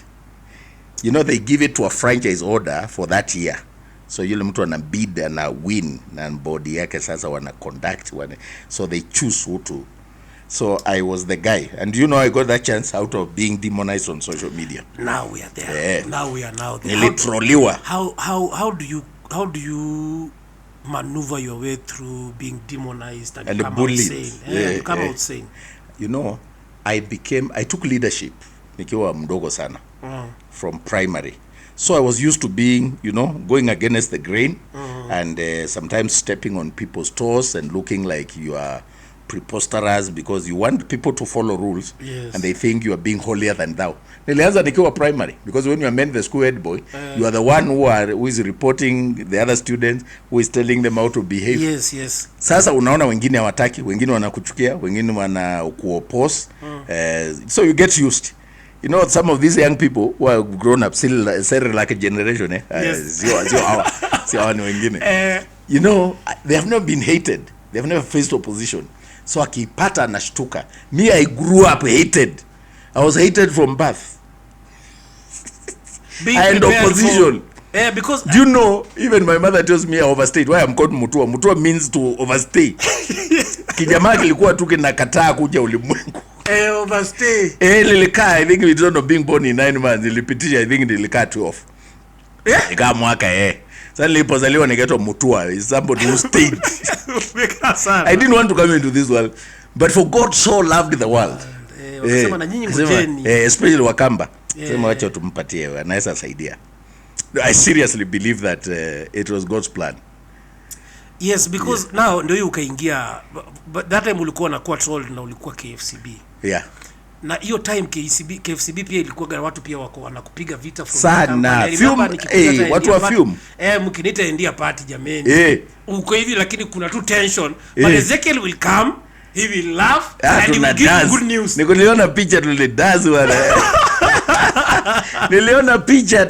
You know they give it to a franchise order for that year. So yule mtu ana bid na win na body yake sasa wana conduct so they choose who to. So I was the guy, and you know I got that chance out of being demonized on social media. Now we are there. Now we are now there. Nilitroliwa. How do you maneuver your way through being demonized and come out saying? Come out saying. You know, I took leadership nikiwa mdogo sana from primary. So I was used to being, going against the grain and sometimes stepping on people's toes and looking like you are preposterous because you want people to follow rules and they think you are being holier than thou. Nilianza nikiwa primary because when you are meant the school head boy, you are the one who is reporting the other students, who is telling them how to behave. Yes. Sasa unaona wengine hawataki, wengine wanakuchukia, wengine wanakuoppose. So you get used. You know, some of these young people who are grown up still like a generation, sio hawa ni wengine. You know, they have never been hated. They have never faced opposition. So akipata anashtuka. Me, I grew up hated. I was hated from birth. And opposition. Because do you know, even my mother tells me I overstayed. Why I'm called Mutua? Mutua means to overstay. Kijamaa kilikuwa tu kinakataa kuja ulimwengu. Overstay. Nilikaa, I think it's not being born in 9 months. Nilipitisha, I think nilikaa 12. Nikaa mwaka Sasa nilipozaliwa nikaitwa Mutua. Is somebody who stayed. I didn't want to come into this world, but for God so loved the world. Wakasema na nyinyi ngojeni. Especially Wakamba. Sema wacha tumpatie, anaweza saidia. I seriously believe that it was God's plan. Yes, because now ndio hiyo ukaingia, but that time ulikuwa na trolled na ulikuwa KFCB. Na hiyo time KFCB pia ilikuwa watu pia wako wanakupiga vita sana. Watu wa film. Mkinita endia party jameni. Uko hivi lakini kuna tu tension. But Ezekiel will come, he will laugh and he will give good news. Nikuliona picha tulidance wala. Niliona picha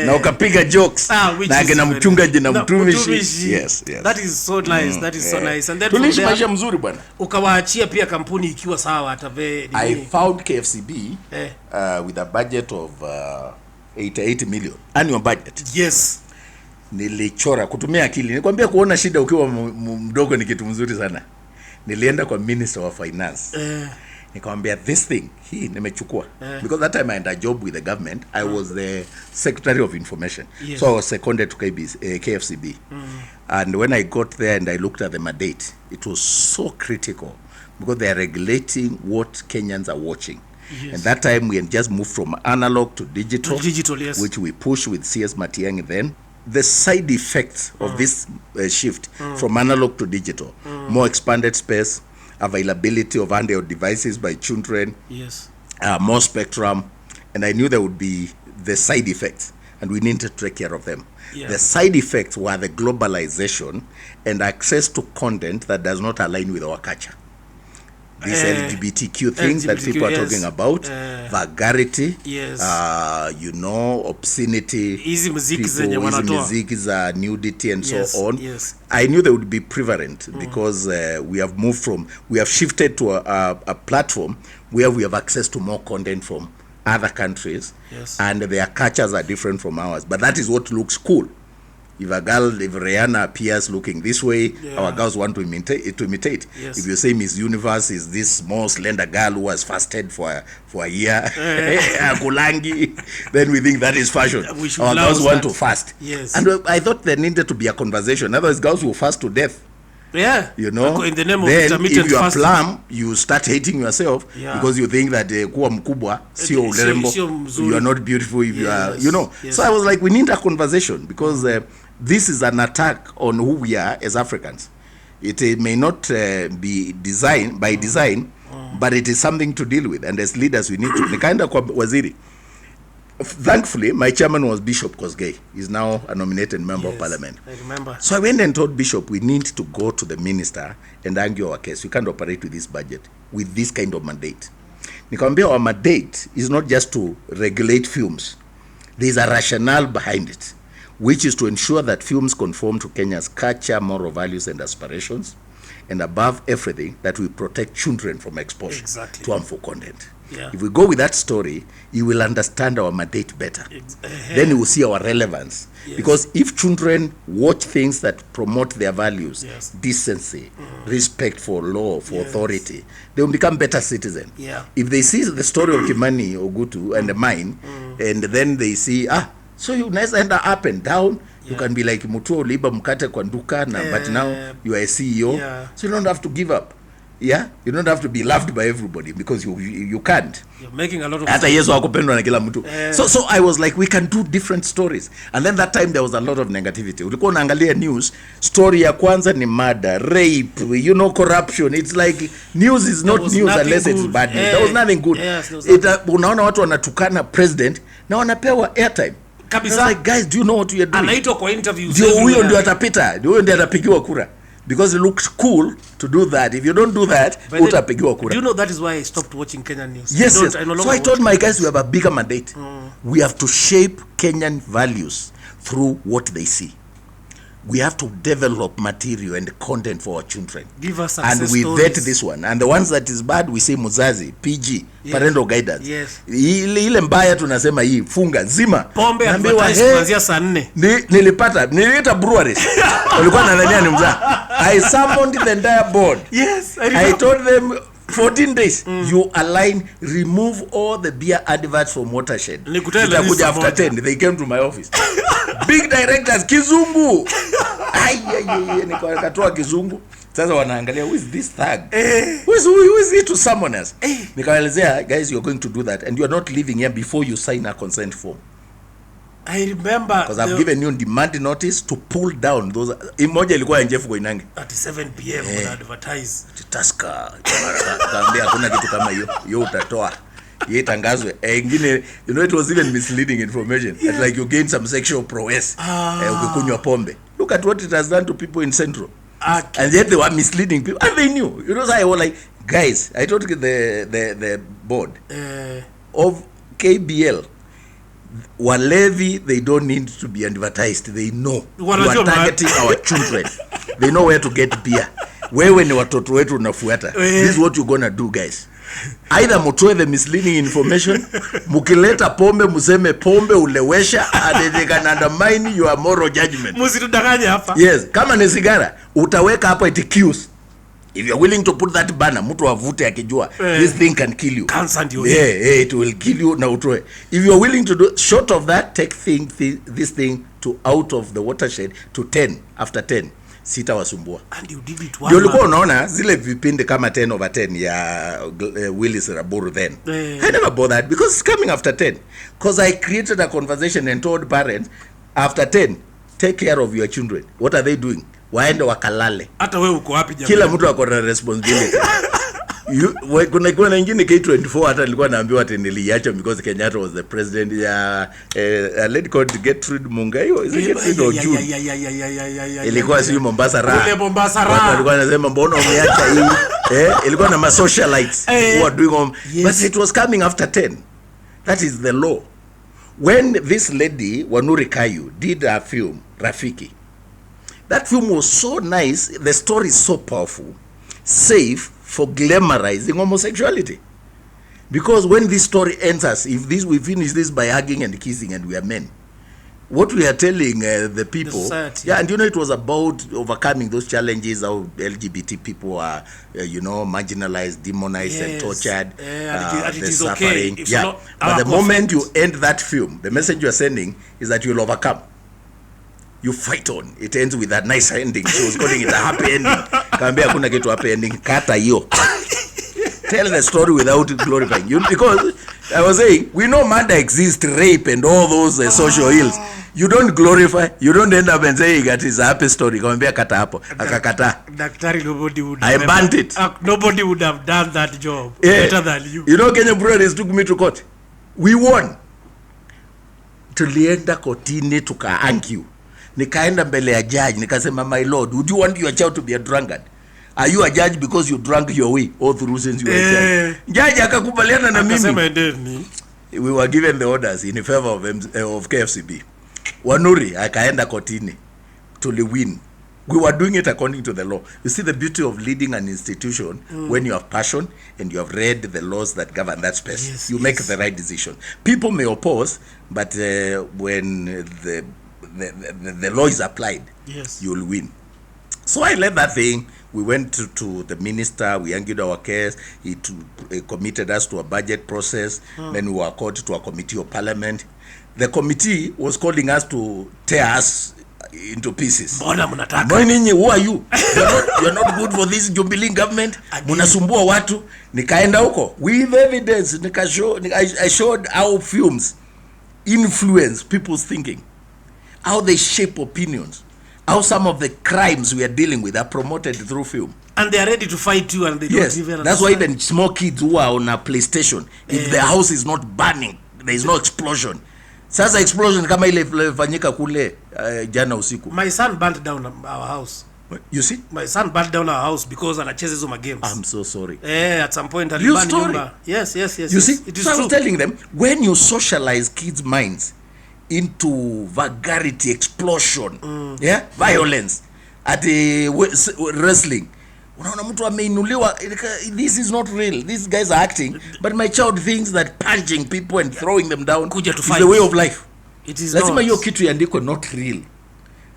na ukapiga jokes. Na akina mchungaji na mtumishi. Yes. That is so nice. That is so nice. And then tulishi maisha mzuri bwana. Ukawaachia pia kampuni ikiwa sawa atave. I found KFCB with a budget of 88 million annual budget. Yes. Nilichora kutumia akili. Nikwambia kuona shida ukiwa mdogo ni kitu mzuri sana. Nilienda kwa Minister of Finance. Nikamwambia this thing hii nimechukua because that time I had a job with the government. I was the Secretary of Information. Yes. So I was seconded to KFCB. And when I got there and I looked at the mandate, it was so critical because they are regulating what Kenyans are watching. Yes. And that time we had just moved from analog to digital, yes. which we pushed with CS Matiang'i then. The side effects of this shift from analog to digital, more expanded space, availability of handheld devices by children, yes, more spectrum, and I knew there would be the side effects, and we needed to take care of them. Yeah. The side effects were the globalization and access to content that does not align with our culture. These LGBTQ things that people are talking about, vulgarity, yes, obscenity, easy music, nudity, and yes, so on. Yes. I knew they would be prevalent because we have shifted to a platform where we have access to more content from other countries, yes, and their cultures are different from ours. But that is what looks cool. If Rihanna appears looking this way, our girls want to imitate. Yes. If you say Miss Universe is this more slender girl who has fasted for a year, Kulangi, then we think that is fashion. Our girls want to fast. Yes. And I thought there needed to be a conversation. Otherwise, girls will fast to death. Yeah. In the name of then if you are fasting. plump, you start hating yourself because you think that kuwa mkubwa sio urembo, you are not beautiful if you are, Yes. So I was like, we need a conversation because this is an attack on who we are as Africans. It may not be designed by design, but it is something to deal with, and as leaders we need to. Nikaenda kwa waziri. Thankfully, my chairman was Bishop Kosgei. He's now a nominated member of parliament. I remember. So I went and told Bishop, we need to go to the minister and argue our case. We can't operate with this budget, with this kind of mandate. Nikamwambia our mandate is not just to regulate films. There is a rationale behind it, which is to ensure that films conform to Kenya's culture, moral values, and aspirations, and above everything, that we protect children from exposure to harmful content. Yeah. If we go with that story, you will understand our mandate better. Then you will see our relevance. Yes. Because if children watch things that promote their values, yes, decency, respect for law, for authority, they will become better citizens. Yeah. If they see the story of Kimani Ogutu and mine, and then they see, so you nice end up and down, you can be like MUTUA uliiba mkate kwa duka, but now you are a CEO, so you don't have to give up. Yeah, you don't have to be loved by everybody because you can't. You're making a lot of Hata Yesu hakupendwa na kila mtu. So I was like, we can do different stories. And then that time there was a lot of negativity. Ulikuwa unaangalia news, story ya kwanza ni murder, rape, corruption. It's like news is not news unless it's bad news. There was nothing good. Yes, unaona watu wanatukana president na wanapewa airtime. Kabisa. Like, guys, do you know what you are doing? Anaitwa kwa interviews. Huyo ndio atapita. Huyo ndio atapigiwa kura. Because it looks cool to do that. If you don't do that, utapigiwa kura. Do you know that is why I stopped watching Kenyan news? Yes. So I told my guys we have a bigger mandate. We have to shape Kenyan values through what they see. We have to develop material and content for our children. Give us and we vet this one. And the ones that is bad, we say muzazi, PG, parental guidance. Yes. Ile mbaya tunasema hii, funga, zima. Pombe advertise kuanzia saa 4. Niliita breweries. Walikuwa nadhania ni mzaa. I summoned the entire board. Yes. I told them 14 days, you align, remove all the beer adverts from Watershed. Nitakuja after 10. They came to my office. Big directors, kizungu. Nikatoa kizungu. Sasa wanaangalia, who is this thug? Who is he to summon us? Nikaelezea, guys, you're going to do that. And you're not living here before you sign a consent form. I remember. Because I've given you demand notice to pull down those. Imoja ilikuwa njefu kwa Inange. At 7 p.m. when advertise. Taska. Kaambia hakuna kitu kama hiyo. Hiyo utatoa. Ye tangazwe. Ingine, it was even misleading information. It's like you gain some sexual prowess. Ukikunywa pombe. Look at what it has done to people in Central. And yet they were misleading people. And they knew. So I was like, guys, I told the board of KBL, walevi, they don't need to be advertised. They know you are targeting our children. They know where to get beer. Wewe ni watoto wetu unafuata. This is what you're gonna do, guys. Either mutoe the misleading information, mukileta pombe museme pombe ulewesha, and they can undermine your moral judgment. Musitudanganye hapa. Yes, kama ni sigara, utaweka hapa it kills. If you're willing to put that banner, mtu avute akijua, this thing can kill you. Cancer ndio. It will kill you na utoe. If you're willing to do, short of that, take this thing to out of the watershed to 10, after 10. Sita wasumbua. And you did it one. Ulikuwa unaona zile vipindi kama 10 over 10 ya Willis Raburu then. I never bothered because it's coming after 10. Because I created a conversation and told parents, after 10, take care of your children. What are they doing? Waende wakalale. Hata wewe uko wapi jamani? Kila mtu ako na responsibility. Kuna ingine K24 hata nilikuwa naambiwa ati niliacha because Kenyatta was the president ya a lady called Gertrude Mungai. Is it Gertrude or June? Ilikuwa si Mombasa Raha. Ule Mombasa Raha. Watu walikuwa wanasema mbona umeacha hii? Ilikuwa na socialites who are doing but it was coming after 10. That is the law. When this lady Wanuri Kayu did a film Rafiki, that film was so nice, the story is so powerful, safe for glamorizing homosexuality. Because when this story ends us, if we finish this by hugging and kissing and we are men, what we are telling the people, and it was about overcoming those challenges, how LGBT people are, marginalized, demonized, and tortured, the suffering. Okay. But the moment you end that film, the message you are sending is that you will overcome. You fight on. It ends with that nice ending. She was calling it a happy ending. Kambia hakuna kitu happy ending. Kata hiyo. Tell the story without glorifying. Because I was saying, we know murder exists, rape and all those social ills. You don't glorify. You don't end up and saying that is a happy story. Kambia kata hapo. Akakata. Daktari, nobody would. I banned it. Nobody would have done that job better than you. You know, Kenya brothers took me to court. We won. Tulienda kotini tuka-argue. Nikaenda mbele ya judge nikasema, my lord, would you want your child to be a drunkard? Are you a judge because you drank your way all through since you were a judge? Judge akakubaliana na mimi. We were given the orders in favor of KFCB. Wanuri akaenda kotini. Tuliwin. We were doing it according to the law. You see the beauty of leading an institution when you have passion and you have read the laws that govern that space. Yes, you make the right decision. People may oppose, but when the law is applied, you will win. So I led that thing. We went to the minister. We argued our case. He committed us to a budget process. Then we were called to a committee of parliament. The committee was calling us to tear us into pieces. Who are you? You're not good for this Jubilee government. Munasumbua watu. Nikaenda huko with evidence. I showed how films influence people's thinking, how they shape opinions, how some of the crimes we are dealing with are promoted through film. And they are ready to fight you and they don't even understand. That's why even small kids who are on a PlayStation, if the house is not burning, there is no explosion. Sasa explosion kama ile fanyika kule jana usiku. My son burnt down our house. You see? My son burnt down our house because anacheza hizo games. I'm so sorry. At some point alibani nyumba. Yes. You see? It is so true. I was telling them, when you socialize kids' minds into vulgarity, explosion, violence, at the wrestling, unaona mtu ameinuliwa, this is not real. These guys are acting, but my child thinks that punching people and throwing them down is the way of life. It is lazima hiyo kitu iandikwe not real.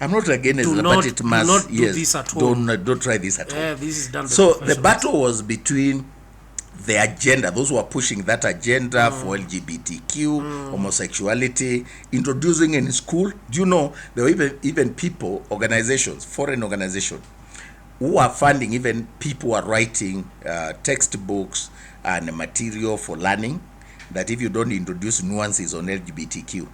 I'm not against it, but it must. Not do this at home. Don't try this at home. This is done. So the battle was between the agenda, those who are pushing that agenda for LGBTQ, homosexuality, introducing in school. Do you know there were even people, organizations, foreign organizations, who are funding, even people who are writing textbooks and material for learning, that if you don't introduce nuances on LGBTQ,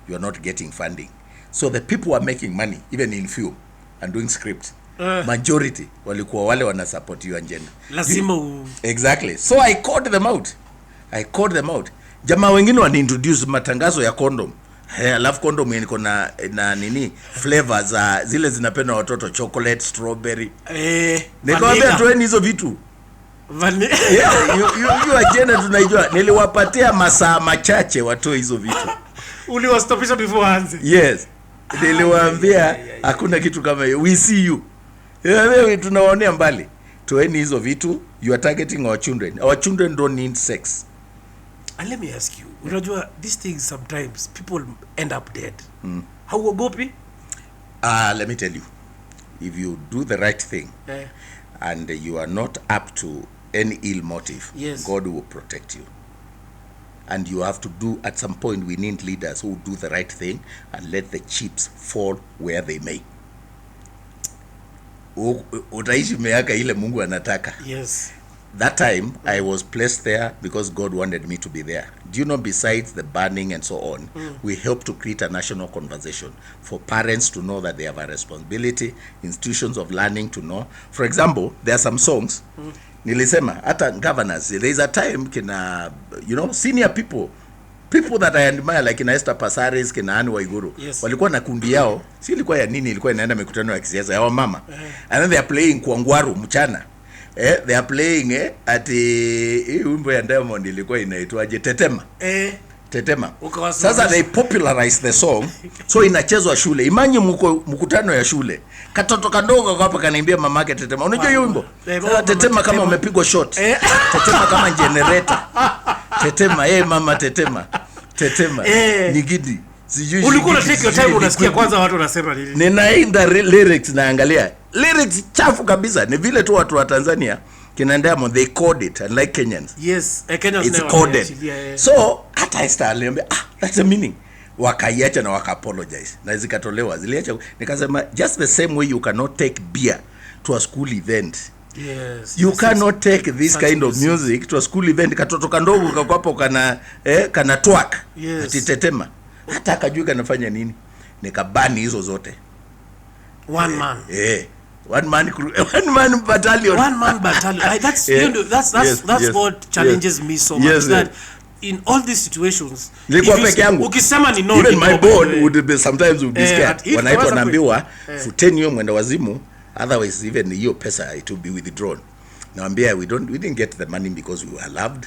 you are not getting funding. So the people who are making money, even in film and doing scripts, majority walikuwa wale wana support your agenda. Lazima. Exactly. So I called them out. Jamaa wengine wana introduce matangazo ya condom. Alafu condom iko na nini flavors zile zinapenda watoto, chocolate, strawberry. Nikamwambia tueni hizo vitu. Yeah, you agenda tunaijua. Niliwapatia masaa machache watoe hizo vitu. Uliwastopisha before anze. Yes. Niliwaambia hakuna kitu kama hiyo. We see you. Wewe tunawaonea mbali. Toeni hizo vitu. You are targeting our children. Our children don't need sex. And let me ask you. Unajua these things sometimes people end up dead. Hauogopi? Let me tell you. If you do the right thing and you are not up to any ill motive, yes, God will protect you. And you have to do, at some point, we need leaders who do the right thing and let the chips fall where they may. Utaishi miaka ile Mungu anataka. Yes. That time, I was placed there because God wanted me to be there. Do you know, besides the banning and so on, we helped to create a national conversation for parents to know that they have a responsibility, institutions of learning to know. For example, there are some songs, nilisema, hata governors, there is a time kina, you know, senior people that I admire, like kina Esther Passaris, kina Anne Waiguru, yes, walikuwa na kundi yao, si ilikuwa ya nini, ilikuwa inaenda mikutano ya kisiasa ya wamama, and then they are playing Kwangwaru mchana. They are playing at wimbo ya Diamond ilikuwa inaitwaje, Tetema. Tetema. Sasa they popularize the song, so inachezwa shule. Imagine mkutano ya shule. Katoto kadogo hapa kanaimbia mamake Tetema. Unajua hiyo wimbo? Tetema kama umepigwa shot. Tetema kama generator. Tetema, mama Tetema. Tetema. Nigidi. Ulikuwa take your time unasikia kwanza watu wanasema nini? Ninaenda lyrics naangalia. Lyrics chafu kabisa. Ni vile tu watu wa Tanzania kina Diamond, they code it unlike Kenyans. Yes, Kenyans it's coded. So hata Esther aliambia that's the meaning. Wakaiacha na waka-apologize. Na zikatolewa ziliacha. Nikasema just the same way you cannot take beer to a school event. Yes. You cannot take this kind of music to a school event. Katoto kandogo kako hapo kana twerk. Yes. Atitetema. Hata akajua kanafanya nini. Nikabani hizo zote. One man. One man battalion. One man battalion. That's you know, that's yes, what challenges me so much. Yes, that in all these situations, ukisema ni no, even my board would be sometimes would be scared when I naambiwa futeni hiyo mwenda wazimu, otherwise even hiyo pesa it will be withdrawn. Naambia we didn't get the money because we were loved.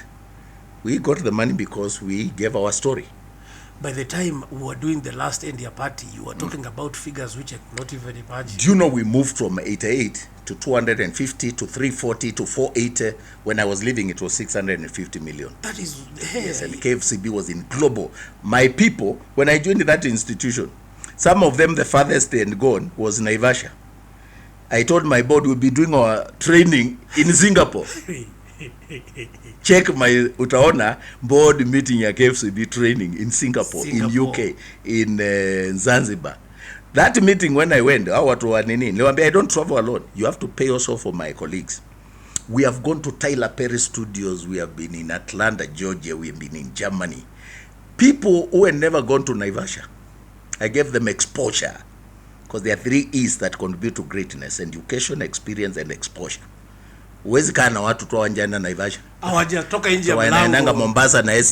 We got the money because we gave our story. By the time we were doing the last India party, you were talking about figures which I could not even imagine. Do you know we moved from 88 to 250 to 340 to 480? When I was leaving, it was 650 million. That is... Yes, and KFCB was in global. My people, when I joined that institution, some of them, the farthest and gone, was Naivasha. I told my board we'll be doing our training in Singapore. Check my utaona board meeting ya KFCB training in Singapore, in UK, in Zanzibar. That meeting when I went, watu wa nini? Niwaambia I don't travel alone. You have to pay also for my colleagues. We have gone to Tyler Perry Studios. We have been in Atlanta, Georgia. We have been in Germany. People who had never gone to Naivasha, I gave them exposure. Because there are 3 E's that contribute to greatness: education, experience, and exposure. Uwezi kaa na watu tu wanjana Naivasha. Hawajatoka nje ya mlango. Wanaendanga Mombasa na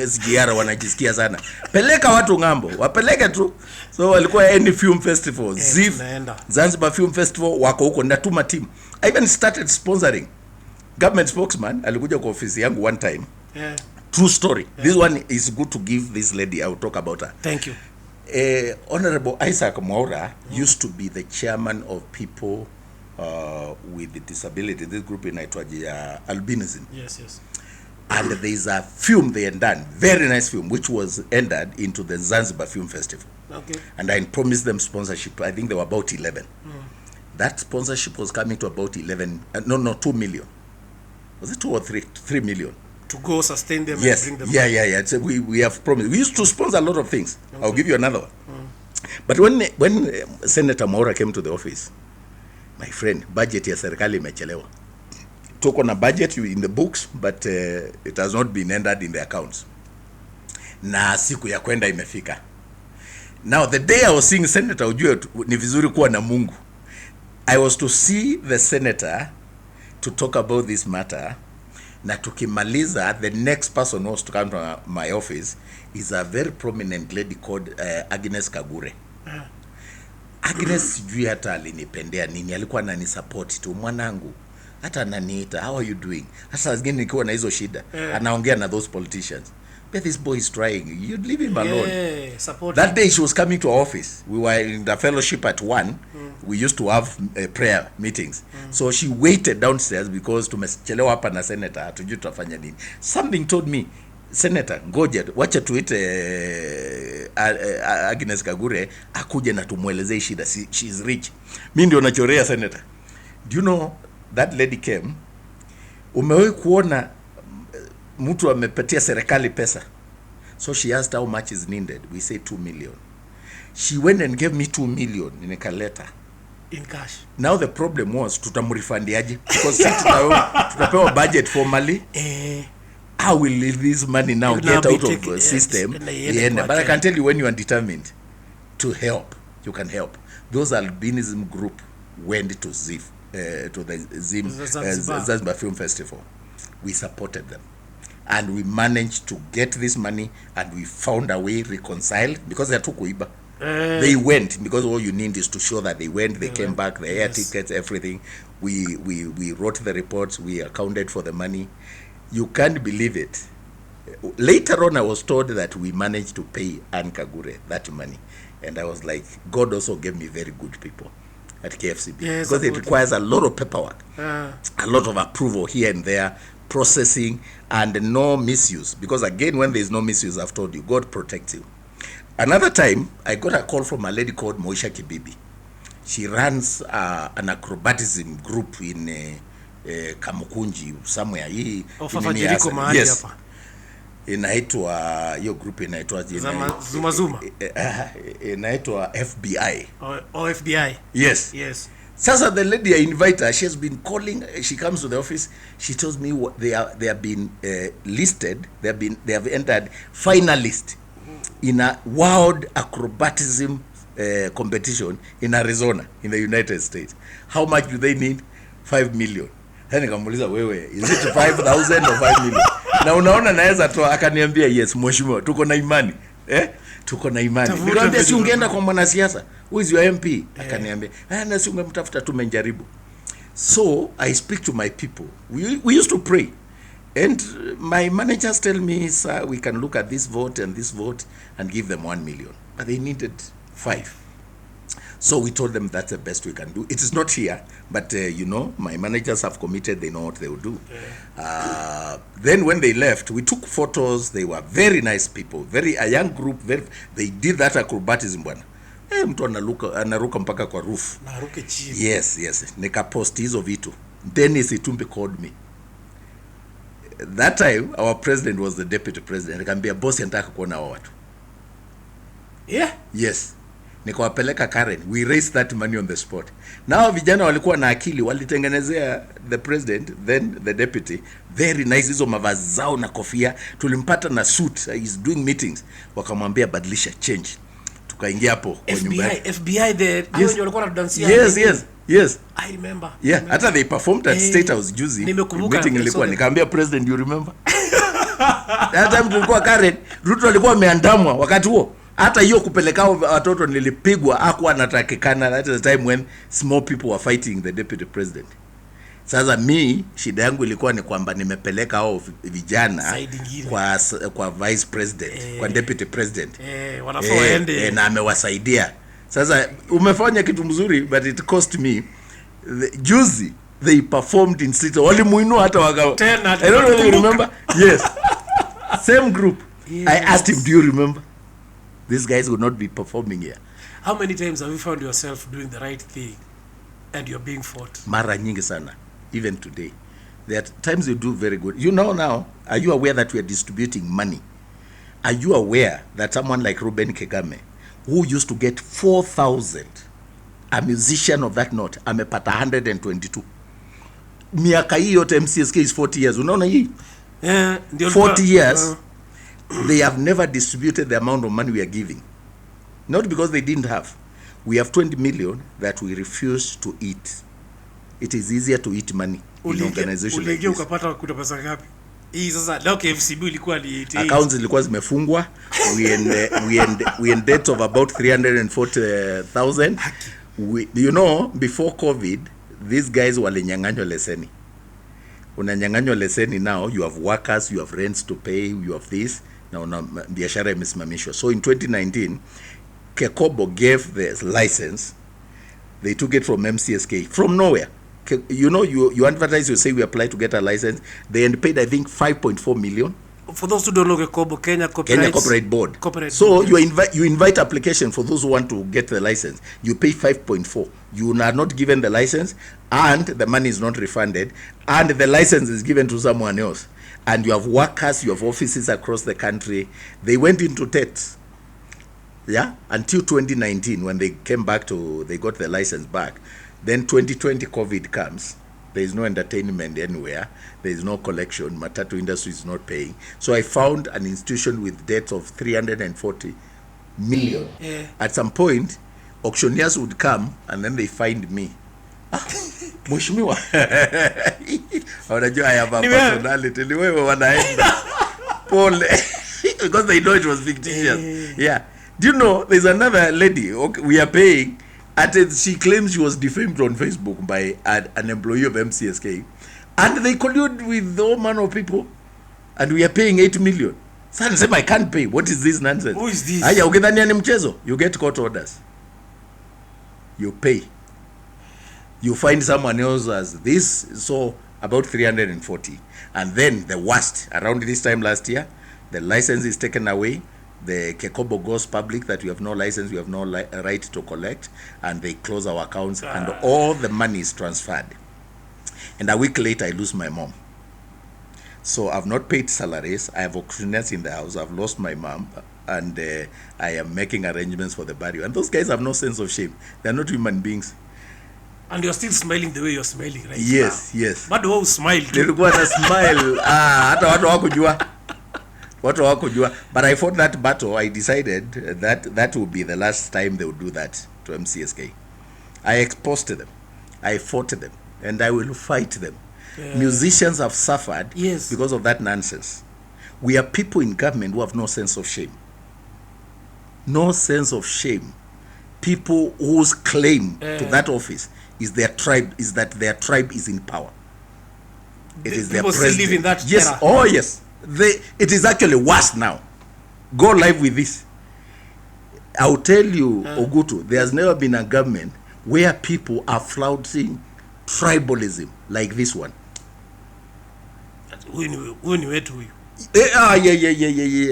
SGR wanajisikia sana. Peleka watu ngambo, wapeleke tu. So walikuwa any film festival, ZIF, Zanzibar Film Festival, wako huko natuma team. I even started sponsoring. Government spokesman alikuja kwa ofisi yangu one time. True story. This one is good to give this lady. I will talk about her. Thank you. Honorable Isaac Mwaura used to be the chairman of people with the disability. This group in albinism. Yes. And there is a film they had done, very nice film, which was entered into the Zanzibar Film Festival. Okay. And I promised them sponsorship. I think they were about 11. That sponsorship was coming to about 2 million. Was it 2 or 3 million? To go sustain them, yes, and bring them yeah. So we have promised. We used to sponsor a lot of things. Okay. I'll give you another one. But when Senator Mwaura came to the office, my friend, budget ya serikali imechelewa. Tuko na budget in the books, but it has not been entered in the accounts. Na siku ya kwenda imefika. Now the day I was seeing Senator, ujue ni vizuri kuwa na Mungu. I was to see the senator to talk about this matter. Na tukimaliza, the next person who was to come to my office is a very prominent lady called Agnes Kagure. Agnes sijui hata alinipendea nini, alikuwa ananisupport tu, mwanangu hata ananiita, how are you doing? Hasa zingine nikiwa na hizo shida, anaongea na those politicians. But this boy is trying. You'd leave him alone. Support That him. day she was coming to our office. We were in the fellowship at 1. We used to have prayer meetings. So she waited downstairs because tumechelewa hapa na senator, hatujui tutafanya nini. Something told me, Senator, ngoja wacha tuite Agnes Kagure akuje na tumuelezee shida. She's rich. Mimi ndio nachorea senator. Do you know that lady came? Umewahi kuona mtu amepatia serikali pesa? So she asked how much is needed. We say 2 million. She went and gave me 2 million in a letter. In cash. Now the problem was tutamrefundiaje? Because tutapewa budget formally. How will this money now get out of the system? But I can tell you, when you are determined to help, you can help. Those albinism group went to ZIF, to the Zanzibar Film Festival. We supported them. And we managed to get this money, and we found a way reconciled because they took kuiba. They went because all you need is to show that they went, they came back, the air tickets, everything. We wrote the reports, we accounted for the money. You can't believe it. Later on, I was told that we managed to pay Anne Kagure that money. And I was like, God also gave me very good people at KFCB. Yes, because it requires a lot of paperwork, a lot of approval here and there, processing, and no misuse. Because again, when there is no misuse, I've told you, God protects you. Another time, I got a call from a lady called Moisha Kibibi. She runs an acrobatism group in Kamukunji, somewhere. Yes. Inaitwa, hiyo group inaitwa Zuma. Inaitwa FBI. FBI. Yes. Sasa the lady I invite her, she has been calling, she comes to the office, she tells me what they have been listed, they have entered finalist in a world acrobatism competition in Arizona, in the United States. How much do they need? 5 million. Then nikamuuliza, wewe, is it 5,000 or 5 million? Na unaona naweza toa, akaniambia yes, mheshimiwa, tuko na imani. Tuko na imani. Nikamwambia si ungeenda kwa mwanasiasa, who is your MP? Akaniambia, na si ungemtafuta tu, menjaribu. So I speak to my people. We used to pray. And my managers tell me, sir, we can look at this vote and give them 1 million. But they needed 5. So we told them that's the best we can do. It is not here, but you know, my managers have committed, they know what they will do. Then when they left, we took photos. They were very nice people, a young group. They did that acrobatism bwana. Mtu anaruka mpaka kwa roof. Naruke chini. Yes. Nikapost hizo vitu. Dennis Itumbi called me. That time, our president was the deputy president. Nikamwambia boss, nataka kuona hao watu. Yeah? Yes. Nikawapeleka Karen. We raised that money on the spot. Now vijana walikuwa na akili, walitengenezea the president, then the deputy, very nice, hizo mavazi zao na kofia. Tulimpata na suit, he's doing meetings. Wakamwambia badilisha, change. Tukaingia hapo kwa nyumba. FBI there. Yes. Walikuwa wanadansia. Yes. I remember. Yeah, hata they performed at State House juzi. Meeting ilikuwa, nikaambia president, you remember? That time tulikuwa Karen, Ruto alikuwa ameandamwa wakati huo. Hata hiyo kupeleka watoto nilipigwa, hakuwa anatakikana. That is the time when small people were fighting the deputy president. Sasa shida yangu ilikuwa ni kwamba nimepeleka hao vijana kwa vice president, kwa deputy president. Wanafaa waende. Na amewasaidia. Sasa umefanya kitu mzuri, but it cost me. Juzi they performed in city. Walimuinua hata wakao. I don't know if you remember. Yes. Same group. Yes. I asked him, do you remember? These guys would not be performing here. How many times have you found yourself doing the right thing and you're being fought? Mara nyingi sana. Even today. There are times you do very good. You know now, are you aware that we are distributing money? Are you aware that someone like Ruben Kegame, who used to get 4,000, a musician of that note, amepata 122. Miaka hii yote MCSK is 40 years. Unaona hii? 40 years. They have never distributed the amount of money we are giving. Not because they didn't have. We have 20 million that we refuse to eat. It is easier to eat money in organization like this. Ukapata kuta pesa ngapi? Hii sasa leo KFCB ilikuwa ni accounts zilikuwa zimefungwa. We in debt of about 340,000. You know, before COVID, these guys walinyang'anywa leseni. unanyang'anywa leseni. Now you have workers, you have rents to pay, you have this, na una biashara imesimamishwa. So in 2019 Kekobo gave the license. They took it from MCSK from nowhere. You know, you advertise, you say we apply to get a license. They had paid, I think, 5.4 million. For those who don't know Kekobo, Kenya Corporate Board. So you invite application for those who want to get the license. You pay 5.4. You are not given the license, and the money is not refunded, and the license is given to someone else. And you have workers, you have offices across the country. They went into debt. Yeah, until 2019 when they came back they got the license back. Then 2020 COVID comes. There is no entertainment anywhere. There is no collection. Matatu industry is not paying. So I found an institution with debts of 340 million. Yeah. At some point, auctioneers would come and then they find me. Mheshimiwa. Unajua I have a personality. Ni wewe wanaenda. Pole. Because they know it was fictitious. Yeah. Do you know, there's another lady, okay, we are paying, she claims she was defamed on Facebook by an employee of MCSK, and they collude with all manner of people, and we are paying 8 million. Son said, I can't pay. What is this nonsense? Who is this? Aya, ukidhania ni mchezo, you get court orders. You pay. You find someone else as this, so about 340. And then the worst, around this time last year, the license is taken away. The Kekobo goes public that we have no license, we have no right to collect, and they close our accounts, and all the money is transferred. And a week later, I lose my mom. So I've not paid salaries. I have auctioneers in the house. I've lost my mom, and I am making arrangements for the burial. And those guys have no sense of shame. They're not human beings. And you're still smiling the way you're smiling right yes, now. Yes. But who smile too? Nilikuwa na smile. Hata watu hawakujua. But I fought that battle. I decided that would be the last time they would do that to MCSK. I exposed them. I fought them. And I will fight them. Musicians have suffered because of that nonsense. We are people in government who have no sense of shame. No sense of shame. People whose claim to that office is their tribe, is that their tribe is in power. It is their president. Still live in that yes. era. Oh yes. It is actually worse now. Go live with this. I'll tell you, Ogutu, there has never been a government where people are flouting tribalism like this one. Yeah.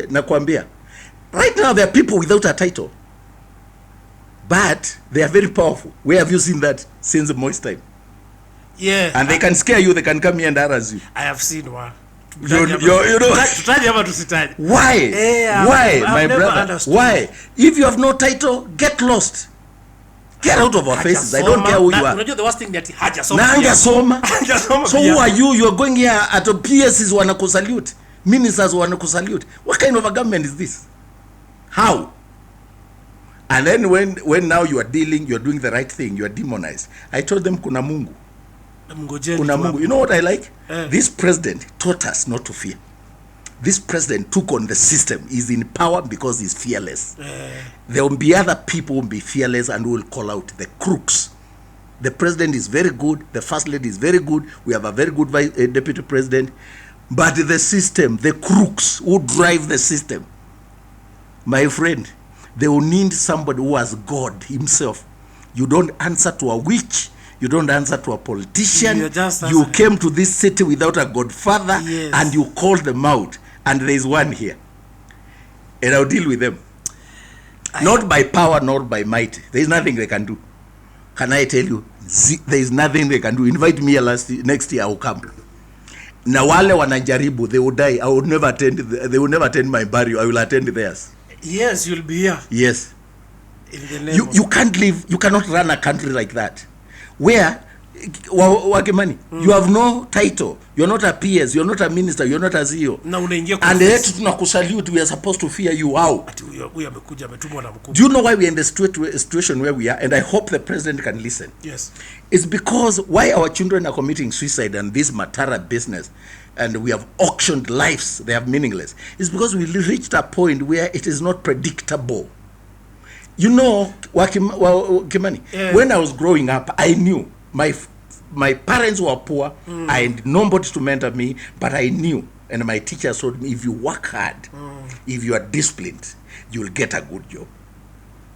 Nakwambia. Right now there are people without a title. But they are very powerful. Where have you seen that since the Moist time? Yeah. And they can scare you, they can come here and harass you. I have seen one. You know why? Why, my brother? Why? If you have no title, get lost. Get out of our faces. I don't care who you are. The worst thing that So who are you? You are going here at a PSs wanakusalute. Ministers wanakusalute. What kind of a government is this? How? And then when now you are doing the right thing, you are demonized. I told them kuna Mungu. Kuna Mungu. You know what I like? This president taught us not to fear. This president took on the system. He's in power because he's fearless. There will be other people who will be fearless and will call out the crooks. The president is very good. The first lady is very good. We have a very good deputy president. But the system, the crooks who drive the system, my friend, they will need somebody who has God himself. You don't answer to a witch. You don't answer to a politician. You came to this city without a godfather, and you called them out. And there is one here. And I'll deal with them. Not by power, not by might. There is nothing they can do. Can I tell you? There is nothing they can do. Invite me next year, I will come. Na wale wanajaribu, they will die. I will never attend. They will never attend my burial. I will attend theirs. Yes, you'll be here. Yes. In the name you can't live. You cannot run a country like that. Where, Wakimani, you have no title. You're not a PS. You're not a minister. You're not a CEO. And yet tunakusalute. We are supposed to fear you. How? Do you know why we are in the situation where we are? And I hope the president can listen. Yes. It's because why our children are committing suicide and this Matara business, and we have auctioned lives. They are meaningless. It's because we reached a point where it is not predictable. You know, Kimani, when I was growing up, I knew my my parents were poor. I had nobody to mentor me, but I knew, and my teachers told me, if you work hard, if you are disciplined, you will get a good job.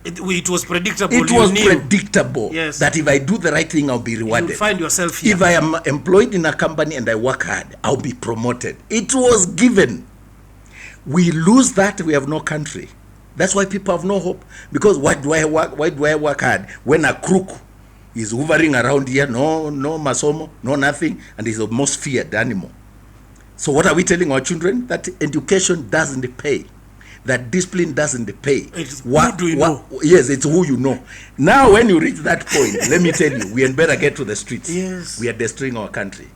It was predictable. It was predictable that if I do the right thing, I'll be rewarded. You'll find yourself here. If I am employed in a company and I work hard, I'll be promoted. It was given. We lose that, we have no country. That's why people have no hope. Because why do I work hard when a crook is hovering around here, no masomo, no nothing, and is the most feared animal? So what are we telling our children? That education doesn't pay. That discipline doesn't pay. What do you know? Yes, it's who you know. Now, when you reach that point, let me tell you, we had better get to the streets. Yes. We are destroying our country,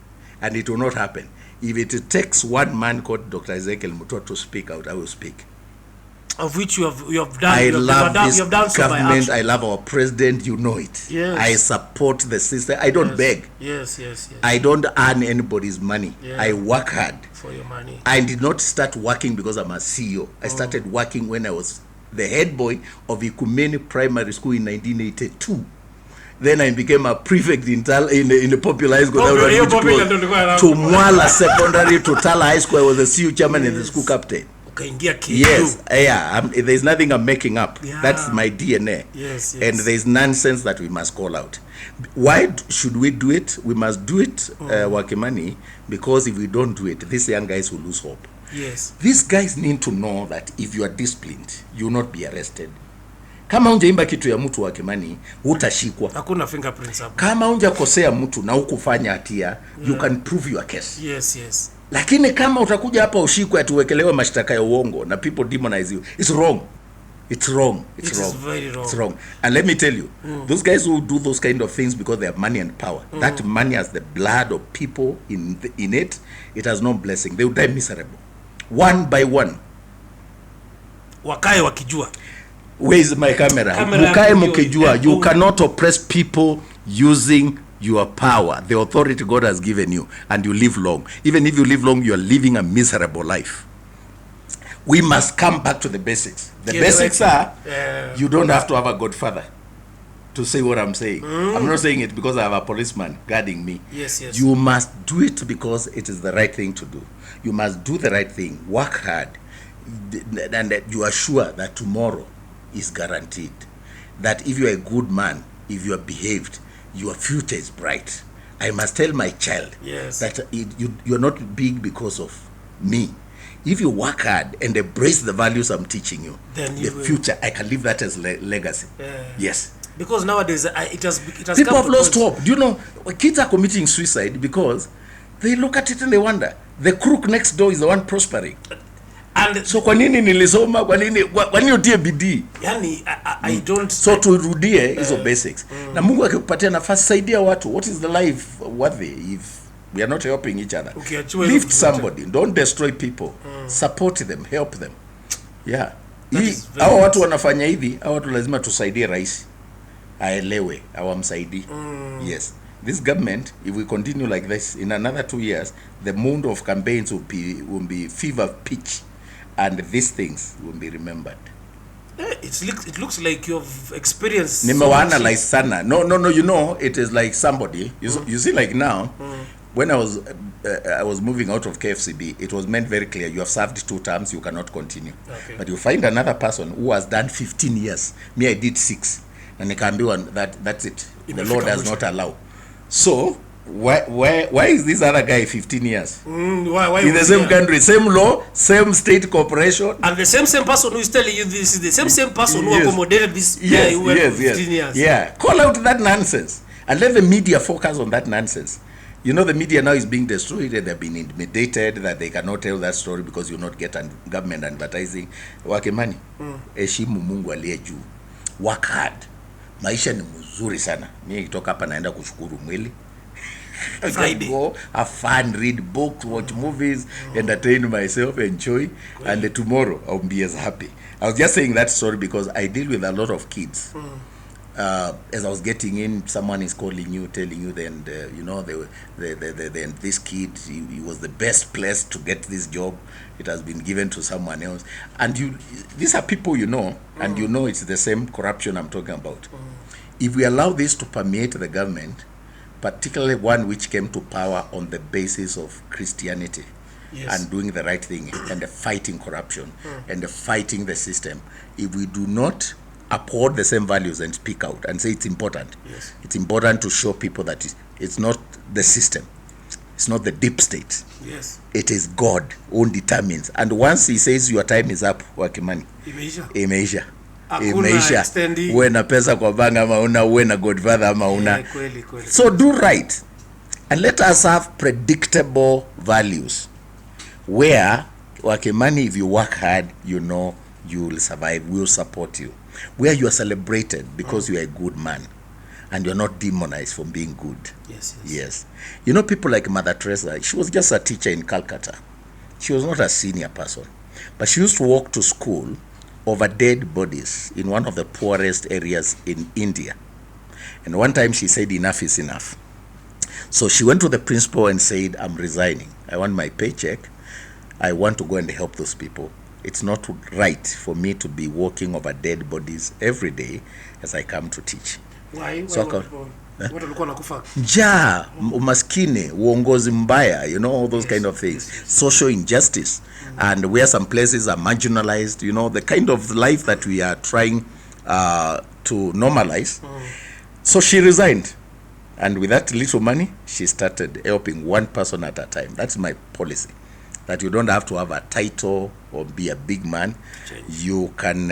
and it will not happen. If it takes one man called Dr. EZEKIEL MUTUA to speak out, I will speak. Of which you have done. I love this government. So I love our president. You know it. Yes. I support the system. I don't beg. Yes. I don't earn anybody's money. Yes. I work hard. For your money. I did not start working because I'm a CEO. I started working when I was the head boy of Ikumeni Primary School in 1982. Then I became a prefect in the popular high school. To Mwala Secondary, to Tala High School. I was the CEO chairman and the school captain. Yes, there's nothing I'm making up. That's my DNA. Yes. And there's nonsense that we must call out. Why should we do it? We must do it, Wakimani, because if we don't do it, these young guys will lose hope. Yes. These guys need to know that if you are disciplined, you will not be arrested. Kama unjaimba kitu ya mtu Wakimani, utashikwa. Hakuna fingerprints hapo. Kama unjakosea mtu na ukufanya hatia, you can prove your case. Yes. Lakini kama utakuja hapa ushikwe atuwekelewe mashtaka ya uongo na people demonize you, it's wrong. It's wrong. It is very wrong. It's wrong. And let me tell you, those guys who do those kind of things because they have money and power, that money has the blood of people in it. It has no blessing. They will die miserable, one by one. Wakae wakijua. Where is my camera? Wakae mukijua. You cannot oppress people using your power, the authority God has given you, and you live long. Even if you live long, you are living a miserable life. We must come back to the basics. The basics are, you don't have to have a godfather to say what I'm saying. I'm not saying it because I have a policeman guarding me. Yes. You must do it because it is the right thing to do. You must do the right thing, work hard, and that you are sure that tomorrow is guaranteed. That if you are a good man, if you are behaved, your future is bright. I must tell my child that you're not big because of me. If you work hard and embrace the values I'm teaching you, then the future, I can leave that as legacy. Yes. Because nowadays it has people have lost hope. Do you know, kids are committing suicide because they look at it and they wonder, the crook next door is the one prospering. And so kwa nini nilisoma, kwa nini utie bidii? Yani I don't. So turudie hizo basics. Na Mungu akikupatia nafasi, saidia watu. What is the life worthy if we are not helping each other? Lift somebody. Don't destroy people. Support them. Help them. Yeah. Hao watu wanafanya hivi, hao watu lazima tusaidie rais. Aelewe, awamsaidie. Yes. This government, if we continue like this, in another 2 years, the mood of campaigns will be fever pitch, and these things will be remembered. It looks like you've experienced. Nimewaanalyze sana. No. You know, it is like somebody. You see, like now, when I was moving out of KFCB, it was meant very clear. You have served 2 terms, you cannot continue. Okay. But you find another person who has done 15 years. Me, I did 6, and that's it. The Lord does not allow. So why is this other guy 15 years? Why in the same country, same law, same state corporation, and the same person who is telling you this is the same person who accommodated this guy who went for 15 years. Yeah, call out that nonsense and let the media focus on that nonsense. You know, the media now is being destroyed and they've been intimidated that they cannot tell that story because you not get government advertising. Wakimani, heshimu Mungu aliye juu. Work hard. Maisha ni mzuri sana. Mimi nikitoka hapa naenda kushukuru mwili. Friday. Go have fun, read books, watch movies, entertain myself, enjoy, and tomorrow I'll be as happy. I was just saying that story because I deal with a lot of kids. As I was getting in, someone is calling you, telling you, and you know, this kid, he was the best place to get this job. It has been given to someone else, and these are people you know, and you know it's the same corruption I'm talking about. If we allow this to permeate the government, particularly one which came to power on the basis of Christianity. Yes. And doing the right thing and fighting corruption and fighting the system. If we do not uphold the same values and speak out and say it's important, Yes. it's important to show people that it's not the system, it's not the deep state, Yes. it is God who determines. And once he says your time is up, Wakimani, imeisha. Imeisha. extendi. Uwe na pesa kwa bank ama una, uwe na godfather ama una. Kweli. So do right and let us have predictable values where, Wakimani, if you work hard, you know you will survive, we will support you. Where you are celebrated because you are a good man and you're not demonized for being good. Yes. You know, people like Mother Teresa, she was just a teacher in Calcutta. She was not a senior person, but she used to walk to school over dead bodies in one of the poorest areas in India. And one time she said, enough is enough. So she went to the principal and said, I'm resigning. I want my paycheck. I want to go and help those people. It's not right for me to be walking over dead bodies every day as I come to teach. Why? What walikuwa nakufa? Njaa, umaskini, uongozi mbaya, you know, all those kind of things. Social injustice, and where some places are marginalized, you know, the kind of life that we are trying to normalize. So she resigned. And with that little money, she started helping one person at a time. That's my policy. That you don't have to have a title or be a big man. You can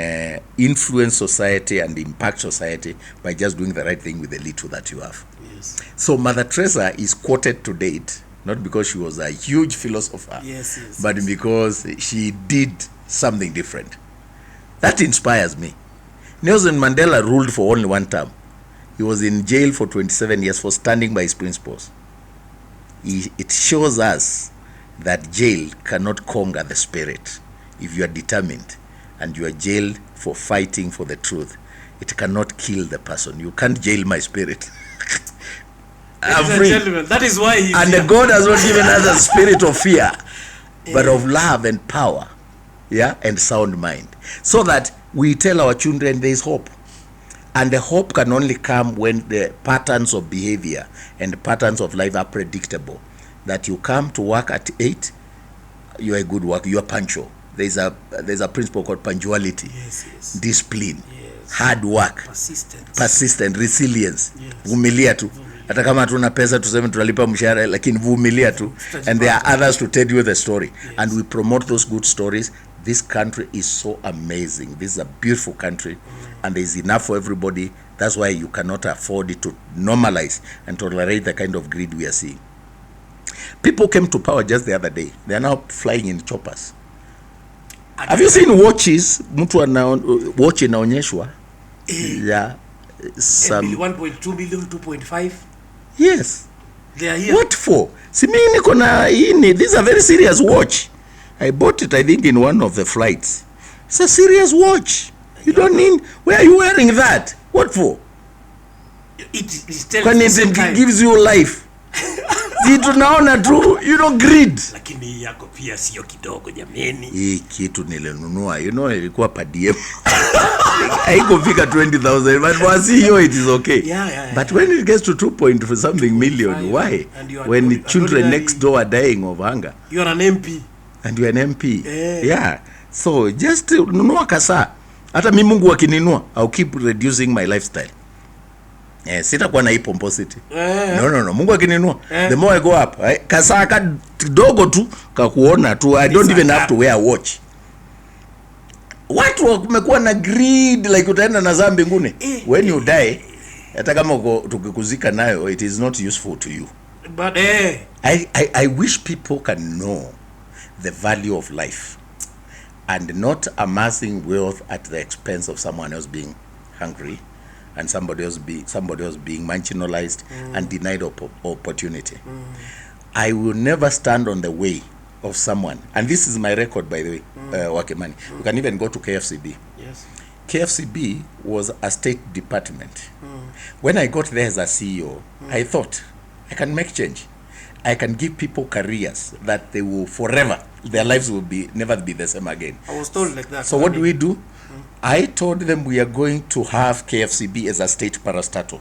influence society and impact society by just doing the right thing with the little that you have. Yes. So Mother Teresa is quoted to date, not because she was a huge philosopher, but because she did something different. That inspires me. Nelson Mandela ruled for only one term. He was in jail for 27 years for standing by his principles. It shows us that jail cannot conquer the spirit. If you are determined and you are jailed for fighting for the truth, it cannot kill the person. You can't jail my spirit. I'm free. That is why and God has not given us a spirit of fear, but of love and power, and sound mind, so that we tell our children there is hope. And the hope can only come when the patterns of behavior and the patterns of life are predictable. That you come to work at 8, you are a good worker, you are punctual. There's a principle called punctuality, discipline, hard work, persistent, resilience, vumilia tu. Hata kama tuna pesa tuseme tunalipa mshahara, lakini vumilia tu. And there are others to tell you the story. And we promote those good stories. This country is so amazing. This is a beautiful country, and there is enough for everybody. That's why you cannot afford it to normalize and tolerate the kind of greed we are seeing. People came to power just the other day. They are now flying in choppers. Have you seen watches? MUTUA watch inaonyeshwa. Yeah. Some 1.2 million, 2.5. Yes. They are here. What for? See, me niko na ini. This is a very serious watch. I bought it, I think, in one of the flights. It's a serious watch. You don't need. Where are you wearing that? What for? When it gives you life. Si tunaona tu, you know, greed. Lakini yako pia sio kidogo jameni. Hii kitu nilinunua, you know, ilikuwa per DM. Haikufika 20,000, but for CEO it is okay. But when it gets to 2 something million, why? When the children next door are dying of hunger. You are an MP. And you are an MP. Yeah. So just nunua kasa. Hata mimi Mungu akininua, I'll keep reducing my lifestyle. Sitakuwa na hii pomposity. No. Mungu akininua, the more I go up, kasa kidogo tu kakuona tu, I don't even have to wear a watch. Watu wamekuwa na greed like utaenda na zambi mbinguni. When you die, hata kama tukikuzika nayo, it is not useful to you. But I wish people can know the value of life and not amassing wealth at the expense of someone else being hungry and somebody else being marginalized and denied opportunity. I will never stand on the way of someone, and this is my record, by the way, Wakemani. You can even go to KFCB. Yes. KFCB was a state department. When I got there as a CEO, I thought I can make change. I can give people careers that they will forever, their lives will never be the same again. I was told like that. So what do? I told them we are going to have KFCB as a state parastatal.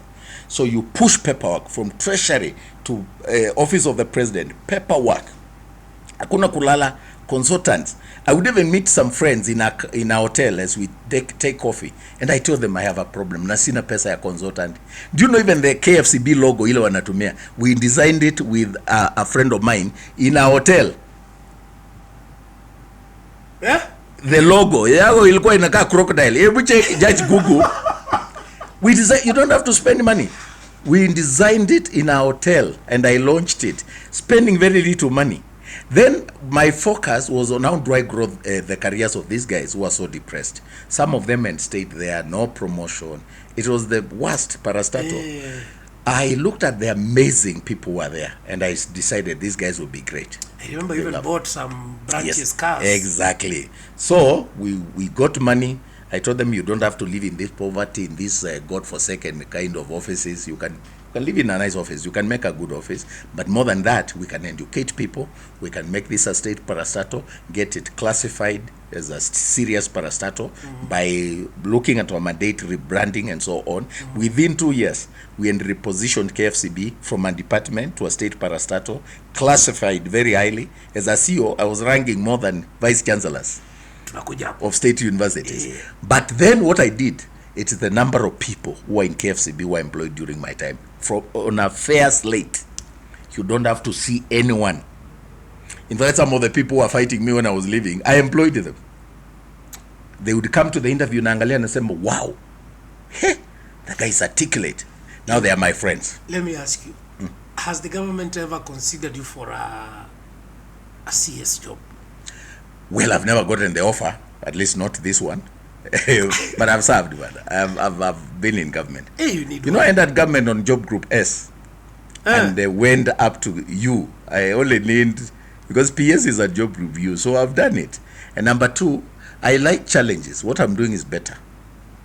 So you push paperwork from treasury to office of the president, paperwork. Hakuna kulala, consultants. I would even meet some friends in a hotel as we take coffee, and I told them I have a problem. Na sina pesa ya consultant. Do you know even the KFCB logo ile wanatumia? We designed it with a friend of mine in a hotel. Yeah? The logo yao ilikuwa inakaa crocodile. Hebu check, judge Google. We design, you don't have to spend money. We designed it in a hotel and I launched it, spending very little money. Then my focus was on how do I grow the careers of these guys who are so depressed. Some of them had stayed there, no promotion. It was the worst parastatal. I looked at the amazing people who were there and I decided these guys will be great. I remember you even bought some branches, cars. Exactly. So we got money. I told them you don't have to live in this poverty, in this godforsaken kind of offices. You can live in a nice office. You can make a good office. But more than that, we can educate people. We can make this a state parastatal, get it classified as a serious parastatal by looking at our mandate, rebranding, and so on. Within 2 years, we had repositioned KFCB from a department to a state parastatal, classified very highly. As a CEO, I was ranking more than vice chancellors of state universities. But then what I did, it is the number of people who are in KFCB who were employed during my time. On a fair slate, you don't have to see anyone. In fact, some of the people who were fighting me when I was leaving, I employed them. They would come to the interview and say, wow, hey, the guy is articulate. Now they are my friends. Let me ask you, has the government ever considered you for a CS job? Well, I've never gotten the offer, at least not this one. But I've served, but I've been in government. Hey, you know, I entered government on job group S. And they went up to U. I only need, because PS is a job group U, so I've done it. And number two, I like challenges. What I'm doing is better.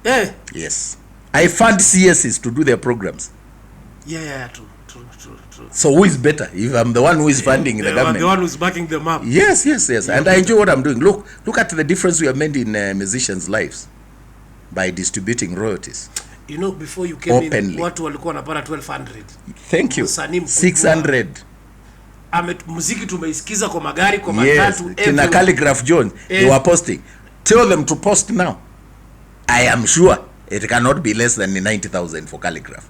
Yeah. Yes. I fund CSs to do their programs. Yeah, true. So who is better? If I'm the one who is funding the government. The one who's backing them up. Yes. And I enjoy what I'm doing. Look at the difference we have made in musicians' lives by distributing royalties. You know, before you came openly. in, watu walikuwa wanapata 1200. Thank you. 600. Muziki tumeisikiza kwa magari, kwa matatu. Yes, kina Calligraph Jones, they were posting. Tell them to post now. I am sure it cannot be less than 90,000 for Calligraph.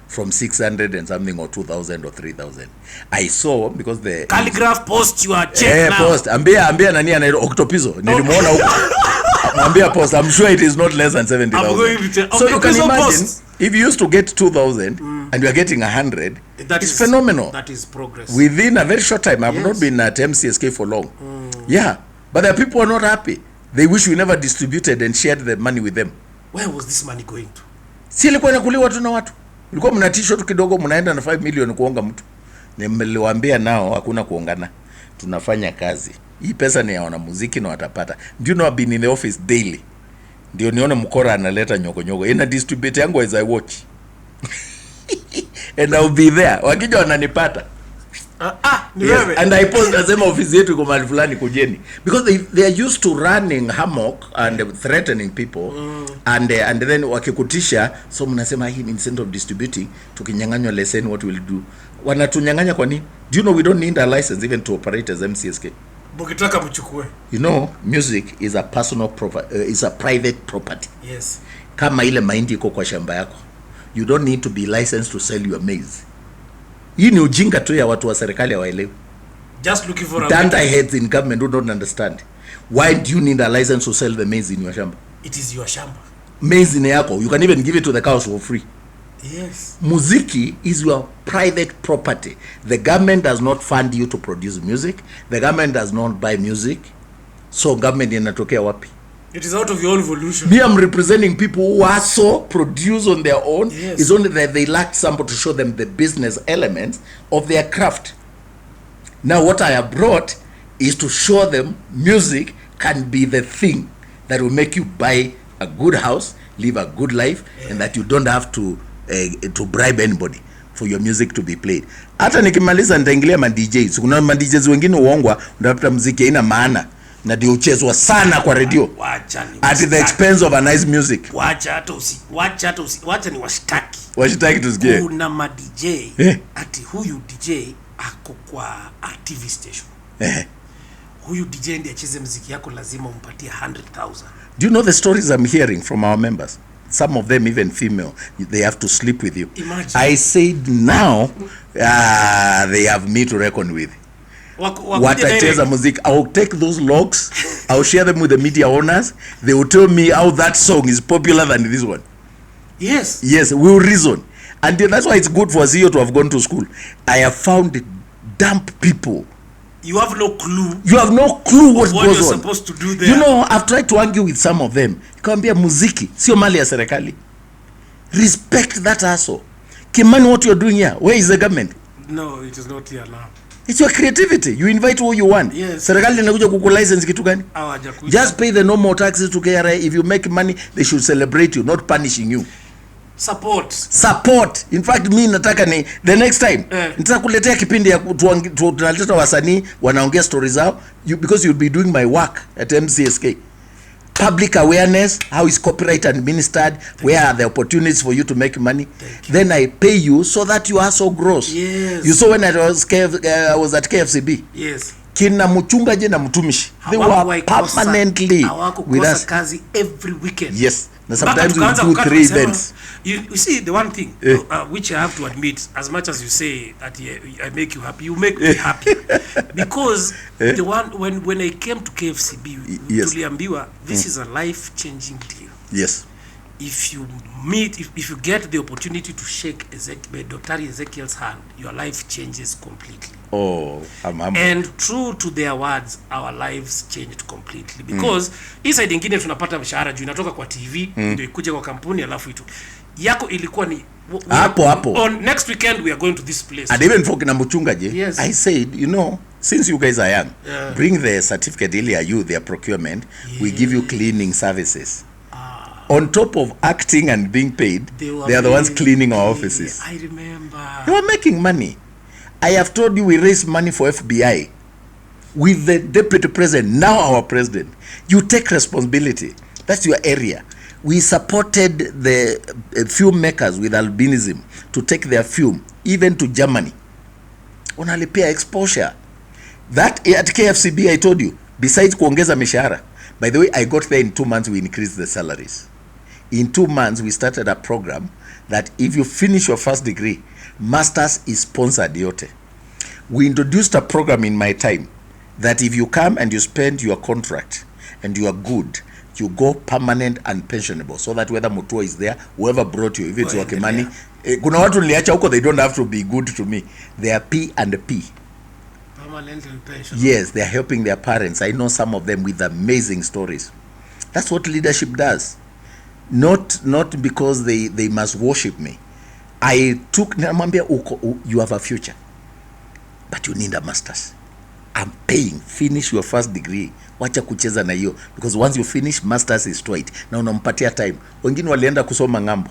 From 600 and something or 2,000 or 3,000. I saw because the Calligraph post your check now. Post. Ambia nani ana Octopizo. Nilimuona huko. Ambia post. I'm sure it is not less than 70,000. So you can imagine if you used to get 2,000 and you are getting 100, it's phenomenal. That is progress. Within a very short time. I've not been at MCSK for long. Yeah. But the people are not happy. They wish we never distributed and shared the money with them. Where was this money going to? Si ilikuwa inakuliwa tu na watu. Ulikuwa mnatisho tu kidogo mnaenda na 5 million kuonga mtu. Nimeliwaambia nao hakuna kuongana. Tunafanya kazi. Hii pesa ni ya wanamuziki na watapata. Do you know I've been in the office daily? Ndio nione mkora analeta nyoko. Ina distribute yangu as I watch. And I'll be there. Wakija wananipata. Yes. And I post nasema office yetu iko mahali fulani kujeni. Because they are used to running hammock and threatening people. And then wakikutisha, so mnasema hii ni instead of distributing, tukinyang'anywa leseni what will do? Wanatunyang'anya kwa nini? Do you know we don't need a license even to operate as MCSK? Mukitaka mchukue. You know, music is a personal is a private property. Yes. Kama ile mahindi iko kwa shamba yako. You don't need to be licensed to sell your maize. Hii ni ujinga tu ya watu wa serikali hawaelewi. Just looking for Danta heads in government who don't understand. Why do you need a license to sell the maize in your shamba? It is your shamba. Maize ni yako. You can even give it to the cows for free. Yes. Muziki is your private property. The government does not fund you to produce music. The government does not buy music. So government inatokea wapi? It is out of your own volition. Me, I'm representing people who also produce on their own. Yes. It's only that they lacked somebody to show them the business elements of their craft. Now what I have brought is to show them music can be the thing that will make you buy a good house, live a good life, and that you don't have to bribe anybody for your music to be played. Hata nikimaliza nitaingilia ma DJs. Kuna ma DJs wengine uongwa unapata muziki haina maana. na ndio uchezwa sana kwa radio at the expense of a nice music. Wacha ni Washitaki tusikie. Kuna ma DJ ati huyu DJ ako kwa TV station. Huyu DJ ndiye acheze muziki yako lazima umpatie 100,000. Do you know the stories I'm hearing from our members? Some of them even female. They have to sleep with you. Imagine. I said now they have me to reckon with. What I chase music, I'll take those logs, I'll share them with the media owners. They will tell me how that song is popular than this one. Yes. Yes, we'll reason. And that's why it's good for CEO to have gone to school. I have found dumb people. You have no clue. You have no clue what goes you're on. Supposed to do there. You know, I've tried to argue with some of them. Nikamwambia muziki sio mali ya serikali. Respect that hustle. Kimani, what you're doing here, where is the government? No, it is not here now. It's your creativity. You invite who you want. Yes. Serikali inakuja kukulicense kitu gani? Just pay the normal taxes to KRA. If you make money, they should celebrate you, not punishing you. Support. In fact, mi nataka ni the next time nitaka kuletea kipindi ya tunaleta wasanii wanaongea stories zao, because you'll be doing my work at MCSK. Public awareness, how is copyright administered, where are the opportunities for you to make money. Then I pay you so that your hustle grows. Yes. You saw when I was at KFCB. Yes. Kina mchungaji na mtumishi, they were permanently with us kazi every weekend. Yes. Now sometimes we do 3 events. You see, the one thing which I have to admit, as much as you say that I make you happy, you make me happy. Because the one when I came to KFCB, yes, tuliambiwa this is a life-changing deal. Yes. If you meet, if you get the opportunity to shake Dr. Ezekiel's hand, your life changes completely. Oh, and true to their words, our lives changed completely, because inside ingine tunapata mshahara juu inatoka kwa TV ndio ikuje kwa kampuni alafu itu yako ilikuwa ni hapo. On next weekend we are going to this place. And even for kina mchungaji, yes, I said, you know, since you guys are young, bring the certificate ili you their procurement, we give you cleaning services. On top of acting and being paid, they are the ones cleaning our offices. I remember. They were making money. I have told you we raise money for FBI with the deputy president, now our president. You take responsibility. That's your area. We supported the film makers with albinism to take their film even to Germany. Unalipia exposure. That at KFCB, I told you, besides kuongeza mishahara. By the way, I got there in 2 months, we increased the salaries. In 2 months, we started a program that if you finish your first degree, masters is sponsored yote. We introduced a program in my time that if you come and you spend your contract and you are good, you go permanent and pensionable, so that whether MUTUA is there, whoever brought you, if it's Wakimani, kuna watu niliacha huko, they don't have to be good to me. They are P and P. Permanent and pensionable. Yes, they are helping their parents. I know some of them with amazing stories. That's what leadership does. Not because they must worship me. I took namwambia you have a future, but you need a master's. I'm paying. Finish your first degree. Wacha kucheza na hiyo, because once you finish masters is straight. Na unampatia time. Wengine walienda kusoma ngambo.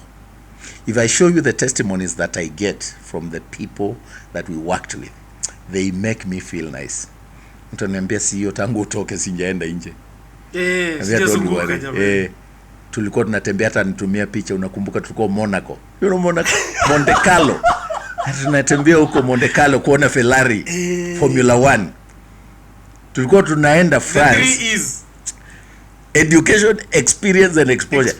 If I show you the testimonies that I get from the people that we worked with, they make me feel nice. Mtu ananiambia CEO tangu utoke sinjaenda nje. Sijazunguka jamani. Tulikuwa tunatembea, hata nitumia picha, unakumbuka tulikuwa Monaco. You know Monaco? Monte Carlo. Tunatembea huko Monte Carlo kuona Ferrari Formula 1. Tulikuwa tunaenda France. The 3 is education, experience and exposure.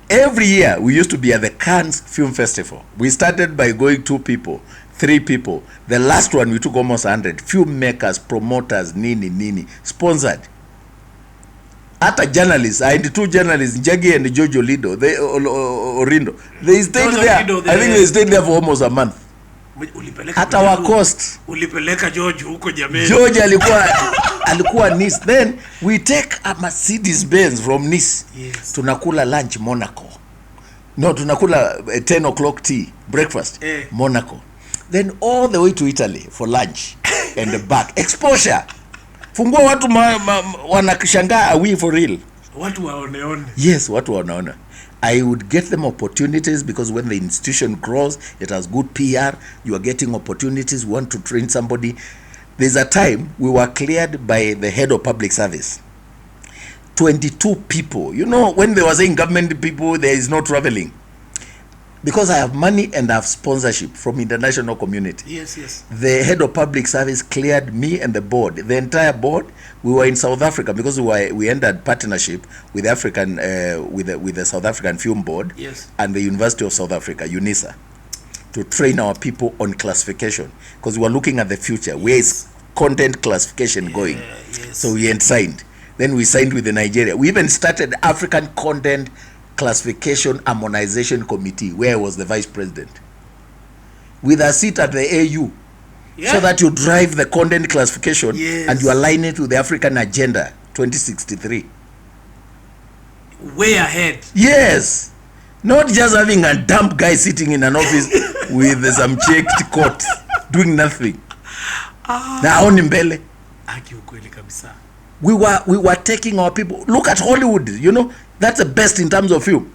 Every year we used to be at the Cannes Film Festival. We started by going 2 people, 3 people. The last one we took almost 100. Filmmakers, promoters, nini, sponsored. Hata journalists, I had 2 journalists, Njagi and Jojo Lido, Orindo. They stayed there. I think they stayed there for almost a month. At our cost. Ulipeleka George huko jamani. George alikuwa Nice. Then we take a Mercedes Benz from Nice. Yes. Tunakula lunch Monaco. No, tunakula 10 o'clock tea, breakfast, Monaco. Then all the way to Italy for lunch and back. Exposure. Fungua watu wanakishangaa, are we for real? Watu waoneone. Yes, watu wanaona. I would get them opportunities, because when the institution grows, it has good PR. You are getting opportunities. You want to train somebody. There's a time we were cleared by the head of public service. 22 people. You know, when they were saying government people, there is no traveling. Because I have money and I have sponsorship from international community. Yes. The head of public service cleared me and the board. The entire board, we were in South Africa because we ended partnership with African with the South African Film Board and the University of South Africa, UNISA, to train our people on classification, because we were looking at the future. Where is content classification going? So we had signed. Then we signed with the Nigeria. We even started African Content Classification Harmonization Committee, where I was the vice president, with a seat at the AU, so that you drive the content classification and you align it with the African Agenda 2063. Way ahead. Yes. Not just having a dumb guy sitting in an office with some checked coat doing nothing. Na oni mbele. We were taking our people. Look at Hollywood, you know, that's the best in terms of film.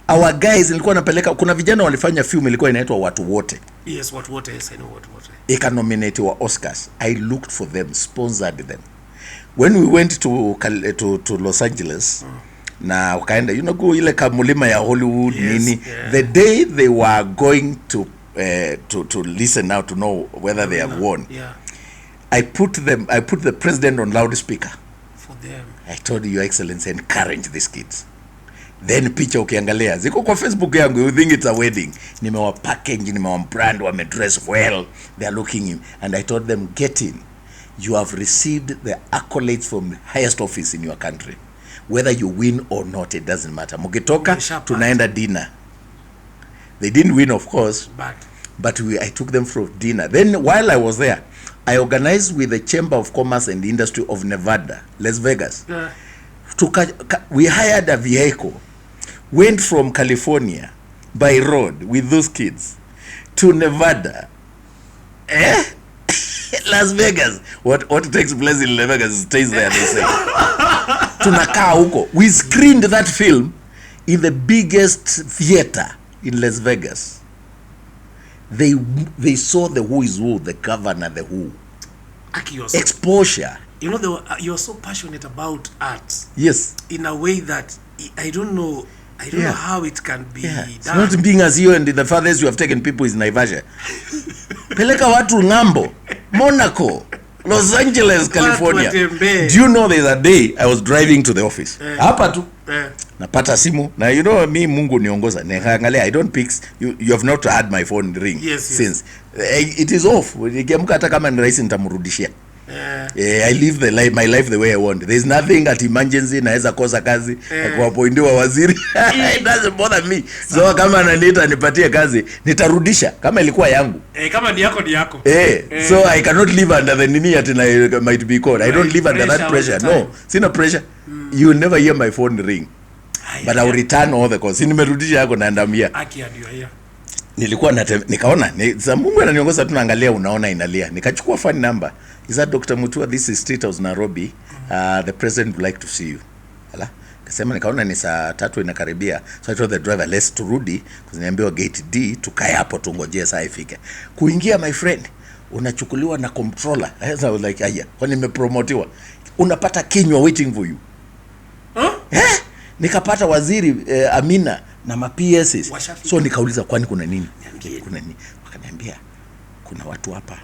Our guys nilikuwa napeleka, kuna vijana walifanya film ilikuwa inaitwa Watu Wote. Yes, Watu Wote, yes, I know Watu Wote. Ika-nominate wa Oscars. I looked for them, sponsored them. When we went to Los Angeles, na wakaenda, you know, ile kamulima ya Hollywood nini, the day they were going to listen now to know whether they have won. I put the president on loudspeaker for them. I told Your Excellency, encourage these kids. Then picha ukiangalia ziko kwa Facebook yangu, you think it's a wedding. Nimewa package, nimewa brand, wame dress well, they are looking in, and I told them, get in. You have received the accolades from the highest office in your country. Whether you win or not, it doesn't matter. Mukitoka tunaenda dinner. They didn't win, of course, but I took them for dinner. Then while I was there, I organized with the Chamber of Commerce and Industry of Nevada, Las Vegas. We hired a vehicle, went from California by road with those kids to Nevada. Las Vegas. What takes place in Las Vegas stays there, they say. Tunakaa huko. We screened that film in the biggest theater in Las Vegas. They saw the who is who, the governor, the who. Exposure. You know, you're so passionate about art. Yes. In a way that I don't know how it can be done. It's not being as you and the farthest you have taken people is Naivasha. Peleka watu ngambo, Monaco, Los Angeles, California. Do you know there's a day I was driving to the office? Hapa tu. Napata simu. Na you know me, Mungu niongoza. Nikaangalia, I don't pick. You have not had my phone ring since. It is off. Nikiamka hata kama ni rahisi nitamrudishia. I live my life the way I want. There's nothing at emergency naweza kosa kazi kwa pointiwa waziri. It doesn't bother me. So kama ananiita nipatie kazi, nitarudisha kama ilikuwa yangu. Kama ni yako ni yako. So I cannot live under the nini at I might be called. I don't live under that pressure. No, sina pressure. You will never hear my phone ring. But I will return all the calls. Nimerudisha yako na ndamia. Nilikuwa nikaona Mungu ananiongoza, tunaangalia, unaona inalia. Nikachukua phone number. Is that Dr. Mutua? This is State House Nairobi. The president would like to see you. Ala. Kasema nikaona ni saa 3 inakaribia. So I told the driver, let's turudi, kuziniambiwa gate D, tukae hapo tungojee saa ifike. Kuingia, my friend, unachukuliwa na controller. I was like, aya, kwani nimepromotiwa. Unapata kinywa waiting for you. Nikapata waziri Amina na ma-PSs. So nikauliza, kwani kuna nini? Kuna nini? Wakaniambia kuna watu hapa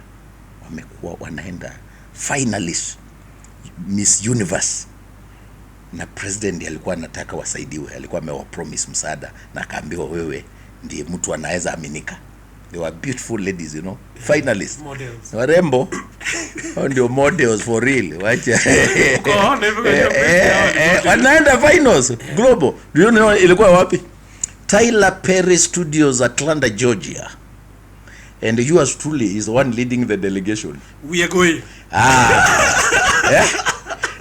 wamekuwa wanaenda finalist Miss Universe, na president alikuwa anataka wasaidiwe, alikuwa amewapromise msaada, na akaambiwa wewe ndiye mtu anaweza aminika. They were beautiful ladies, you know, finalists, models, warembo. Ndio models for real. Wacha wanaenda finals global. Do you know ilikuwa wapi? Tyler Perry Studios, Atlanta, Georgia. And yours truly is the one leading the delegation. We are going.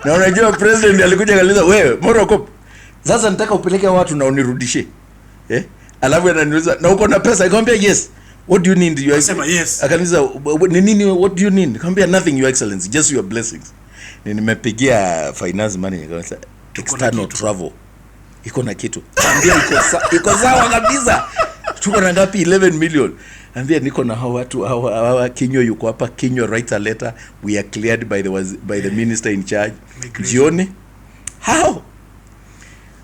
Na unajua president alikuja kaliza, wewe Morocco, sasa nataka upeleke watu na unirudishie. Alafu ananiuliza, na uko na pesa? Nikamwambia yes. What do you need, your excellency? Yes. Akaniuliza, nini, what do you need? Nikamwambia nothing, your excellency, just your blessings. Nimepigia finance money, nikamwambia external travel iko na kitu. Nikamwambia iko sawa kabisa. Tuko na ngapi? 11 million. ambia niko na hao watu hawa Kinyo yuko hapa, Kinyo write a letter, we are cleared by the minister in charge. Jioni how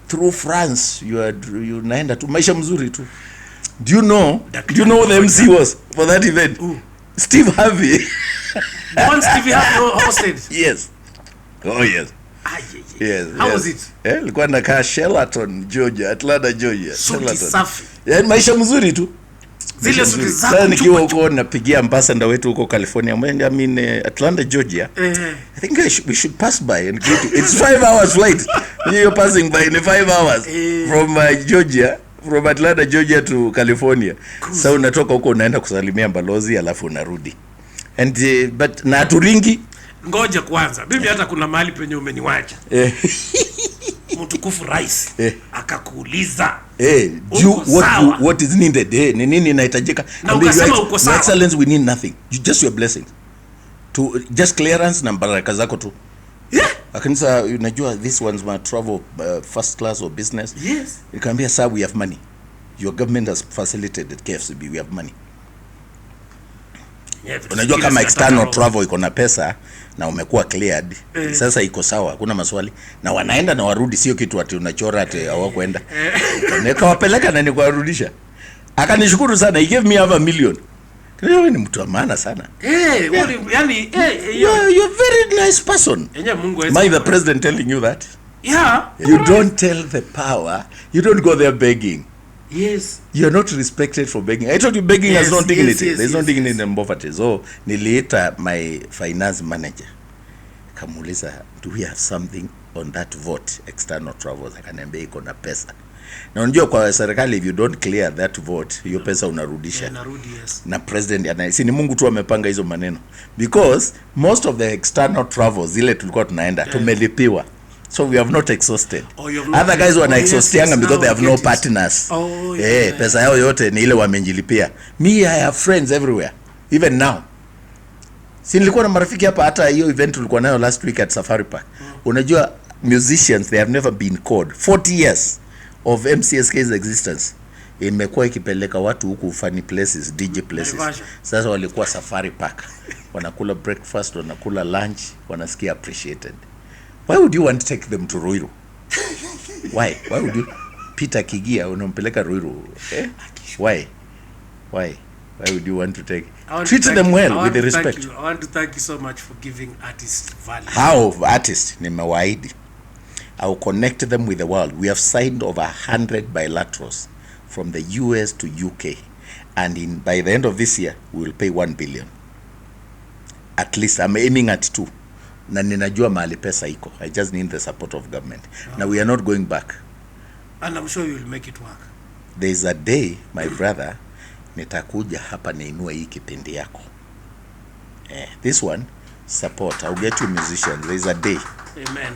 through France you naenda tu maisha mzuri tu. Do you know who the MC was for that event? Steve Harvey. One Steve Harvey hosted. Yes. Oh yes. Yes. How was it? Ilikuwa nakaa Sheraton, Georgia, Atlanta, Georgia. Suti safi. Yaani maisha mzuri tu. Zile suti Sasa zako nikiwa huko napigia ambassador wetu huko California, I mean Atlanta, Georgia. I think we should pass by and greet you. It's 5 hours flight. You're passing by in 5 hours from Georgia, from Atlanta, Georgia to California. Cool. So unatoka huko unaenda kusalimia balozi alafu unarudi. And but na turingi ngoja kwanza. Mimi hata kuna mahali penye umeniwacha. Mtukufu rais akakuuliza what is needed, ni nini inahitajika, na ukasema uko sawa. Excellence, we need nothing, just your blessings to just clearance na baraka zako tu. Akanisa unajua this one's my travel first class or business. Yes. Nikamwambia sir, we have money, your government has facilitated KFCB, we have money. Unajua kama external travel iko na pesa na umekuwa cleared, sasa iko sawa, hakuna maswali, na wanaenda na warudi, sio kitu ati unachora ati hawakwenda. Nikawapeleka na nikuwarudisha. Akanishukuru sana, he gave me half a million. Wewe ni mtu wa maana sana. Yani you're very nice person. My the president telling you that. Yeah. You don't tell the power, you don't go there begging. Yes. You're not respected for begging. I told you begging has no dignity. There's no dignity in poverty. So niliita my finance manager. Kamuuliza, do we have something on that vote, external travels? Akaniambia iko na pesa. Na unajua kwa serikali, if you don't clear that vote, hiyo pesa unarudisha. Yes. Na president si ni Mungu tu amepanga hizo maneno. Because most of the external travels zile tulikuwa tunaenda tumelipiwa. So we have not exhausted. Other guys wana exhaustianga because they have no partners. Pesa yao yote ni ile wamenjilipia. Me, I have friends everywhere. Even now. Si nilikuwa na marafiki hapa, hata hiyo event tulikuwa nayo last week at Safari Park. Unajua musicians, they have never been called. 40 years of MCSK's existence imekuwa ikipeleka watu huku funny places, DJ places. Sasa walikuwa Safari Park. Wanakula breakfast, wanakula lunch, wanasikia appreciated. Why would you want to take them to Ruiru? Why would you? Peter Kigia unampeleka Ruiru? Why would you want to take? Treat them well with the respect. I want to thank you so much for giving artists value. How artists? Nimewaahidi. I will connect them with the world. We have signed over 100 bilaterals from the US to UK, and by the end of this year we will pay 1 billion. At least I'm aiming at 2. Na ninajua mahali pesa iko. I just need the support of government. Now we are not going back. And I'm sure you will make it work. There is a day, my brother, nitakuja hapa niinue hii kipindi yako. This one, support. I'll get you musicians. There is a day. Amen.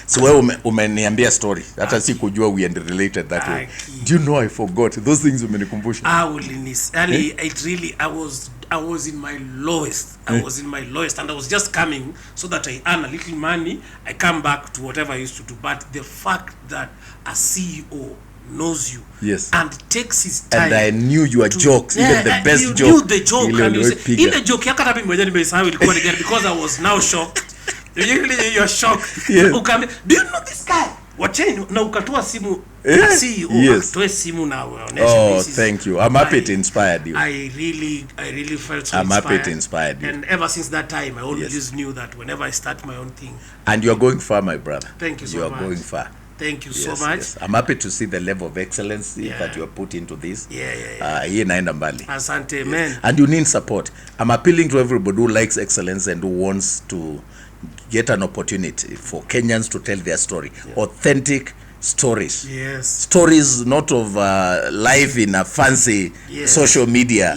So wewe umeniambia story. Hata sikujua we are related that way. Do you know I forgot? Those things umenikumbusha. I was in my lowest. I was in my lowest, and I was just coming so that I earn a little money. I come back to whatever I used to do. But the fact that a CEO knows you, yes, and takes his time, and I knew your jokes, even the best joke. You knew the joke, and you say, in the joke, yakata mimi mwenyewe nimesahau ilikuwa again because I was now shocked. You're shocked. Yes. Do you know this guy? Wacheni na ukatoa simu CEO, yes, ukatoa simu na unaonesha this. Thank you. I'm happy it inspired you. I really felt so I'm inspired. happy it inspired you. And ever since that time, I always knew that whenever I start my own thing. And you're going far, my brother. Thank you so much. You are going far. Thank you so much. Yes. I'm happy to see the level of excellence that you are put into this. Hii inaenda mbali. Asante, man. And you need support. I'm appealing to everybody who likes excellence and who wants to get an opportunity for Kenyans to tell their story. Authentic stories. Yes. Stories not of life in a fancy social media,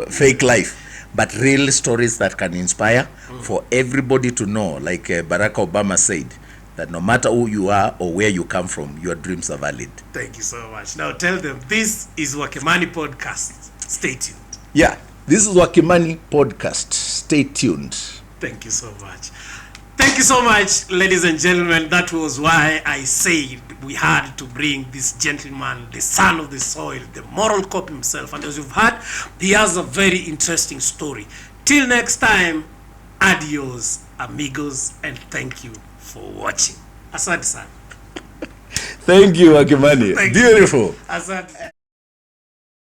fake life, but real stories that can inspire for everybody to know, like Barack Obama said, that no matter who you are or where you come from, your dreams are valid. Thank you so much. Now tell them, this is Wakemani Podcast. Stay tuned. Yeah, this is Wakemani Podcast. Stay tuned. Thank you so much. Thank you so much, ladies and gentlemen. That was why I said we had to bring this gentleman, the son of the soil, the moral cop himself. And as you've heard, he has a very interesting story. Till next time, adios, amigos, and thank you for watching. Asante sana. Thank you, Wakimani. Beautiful. Asante.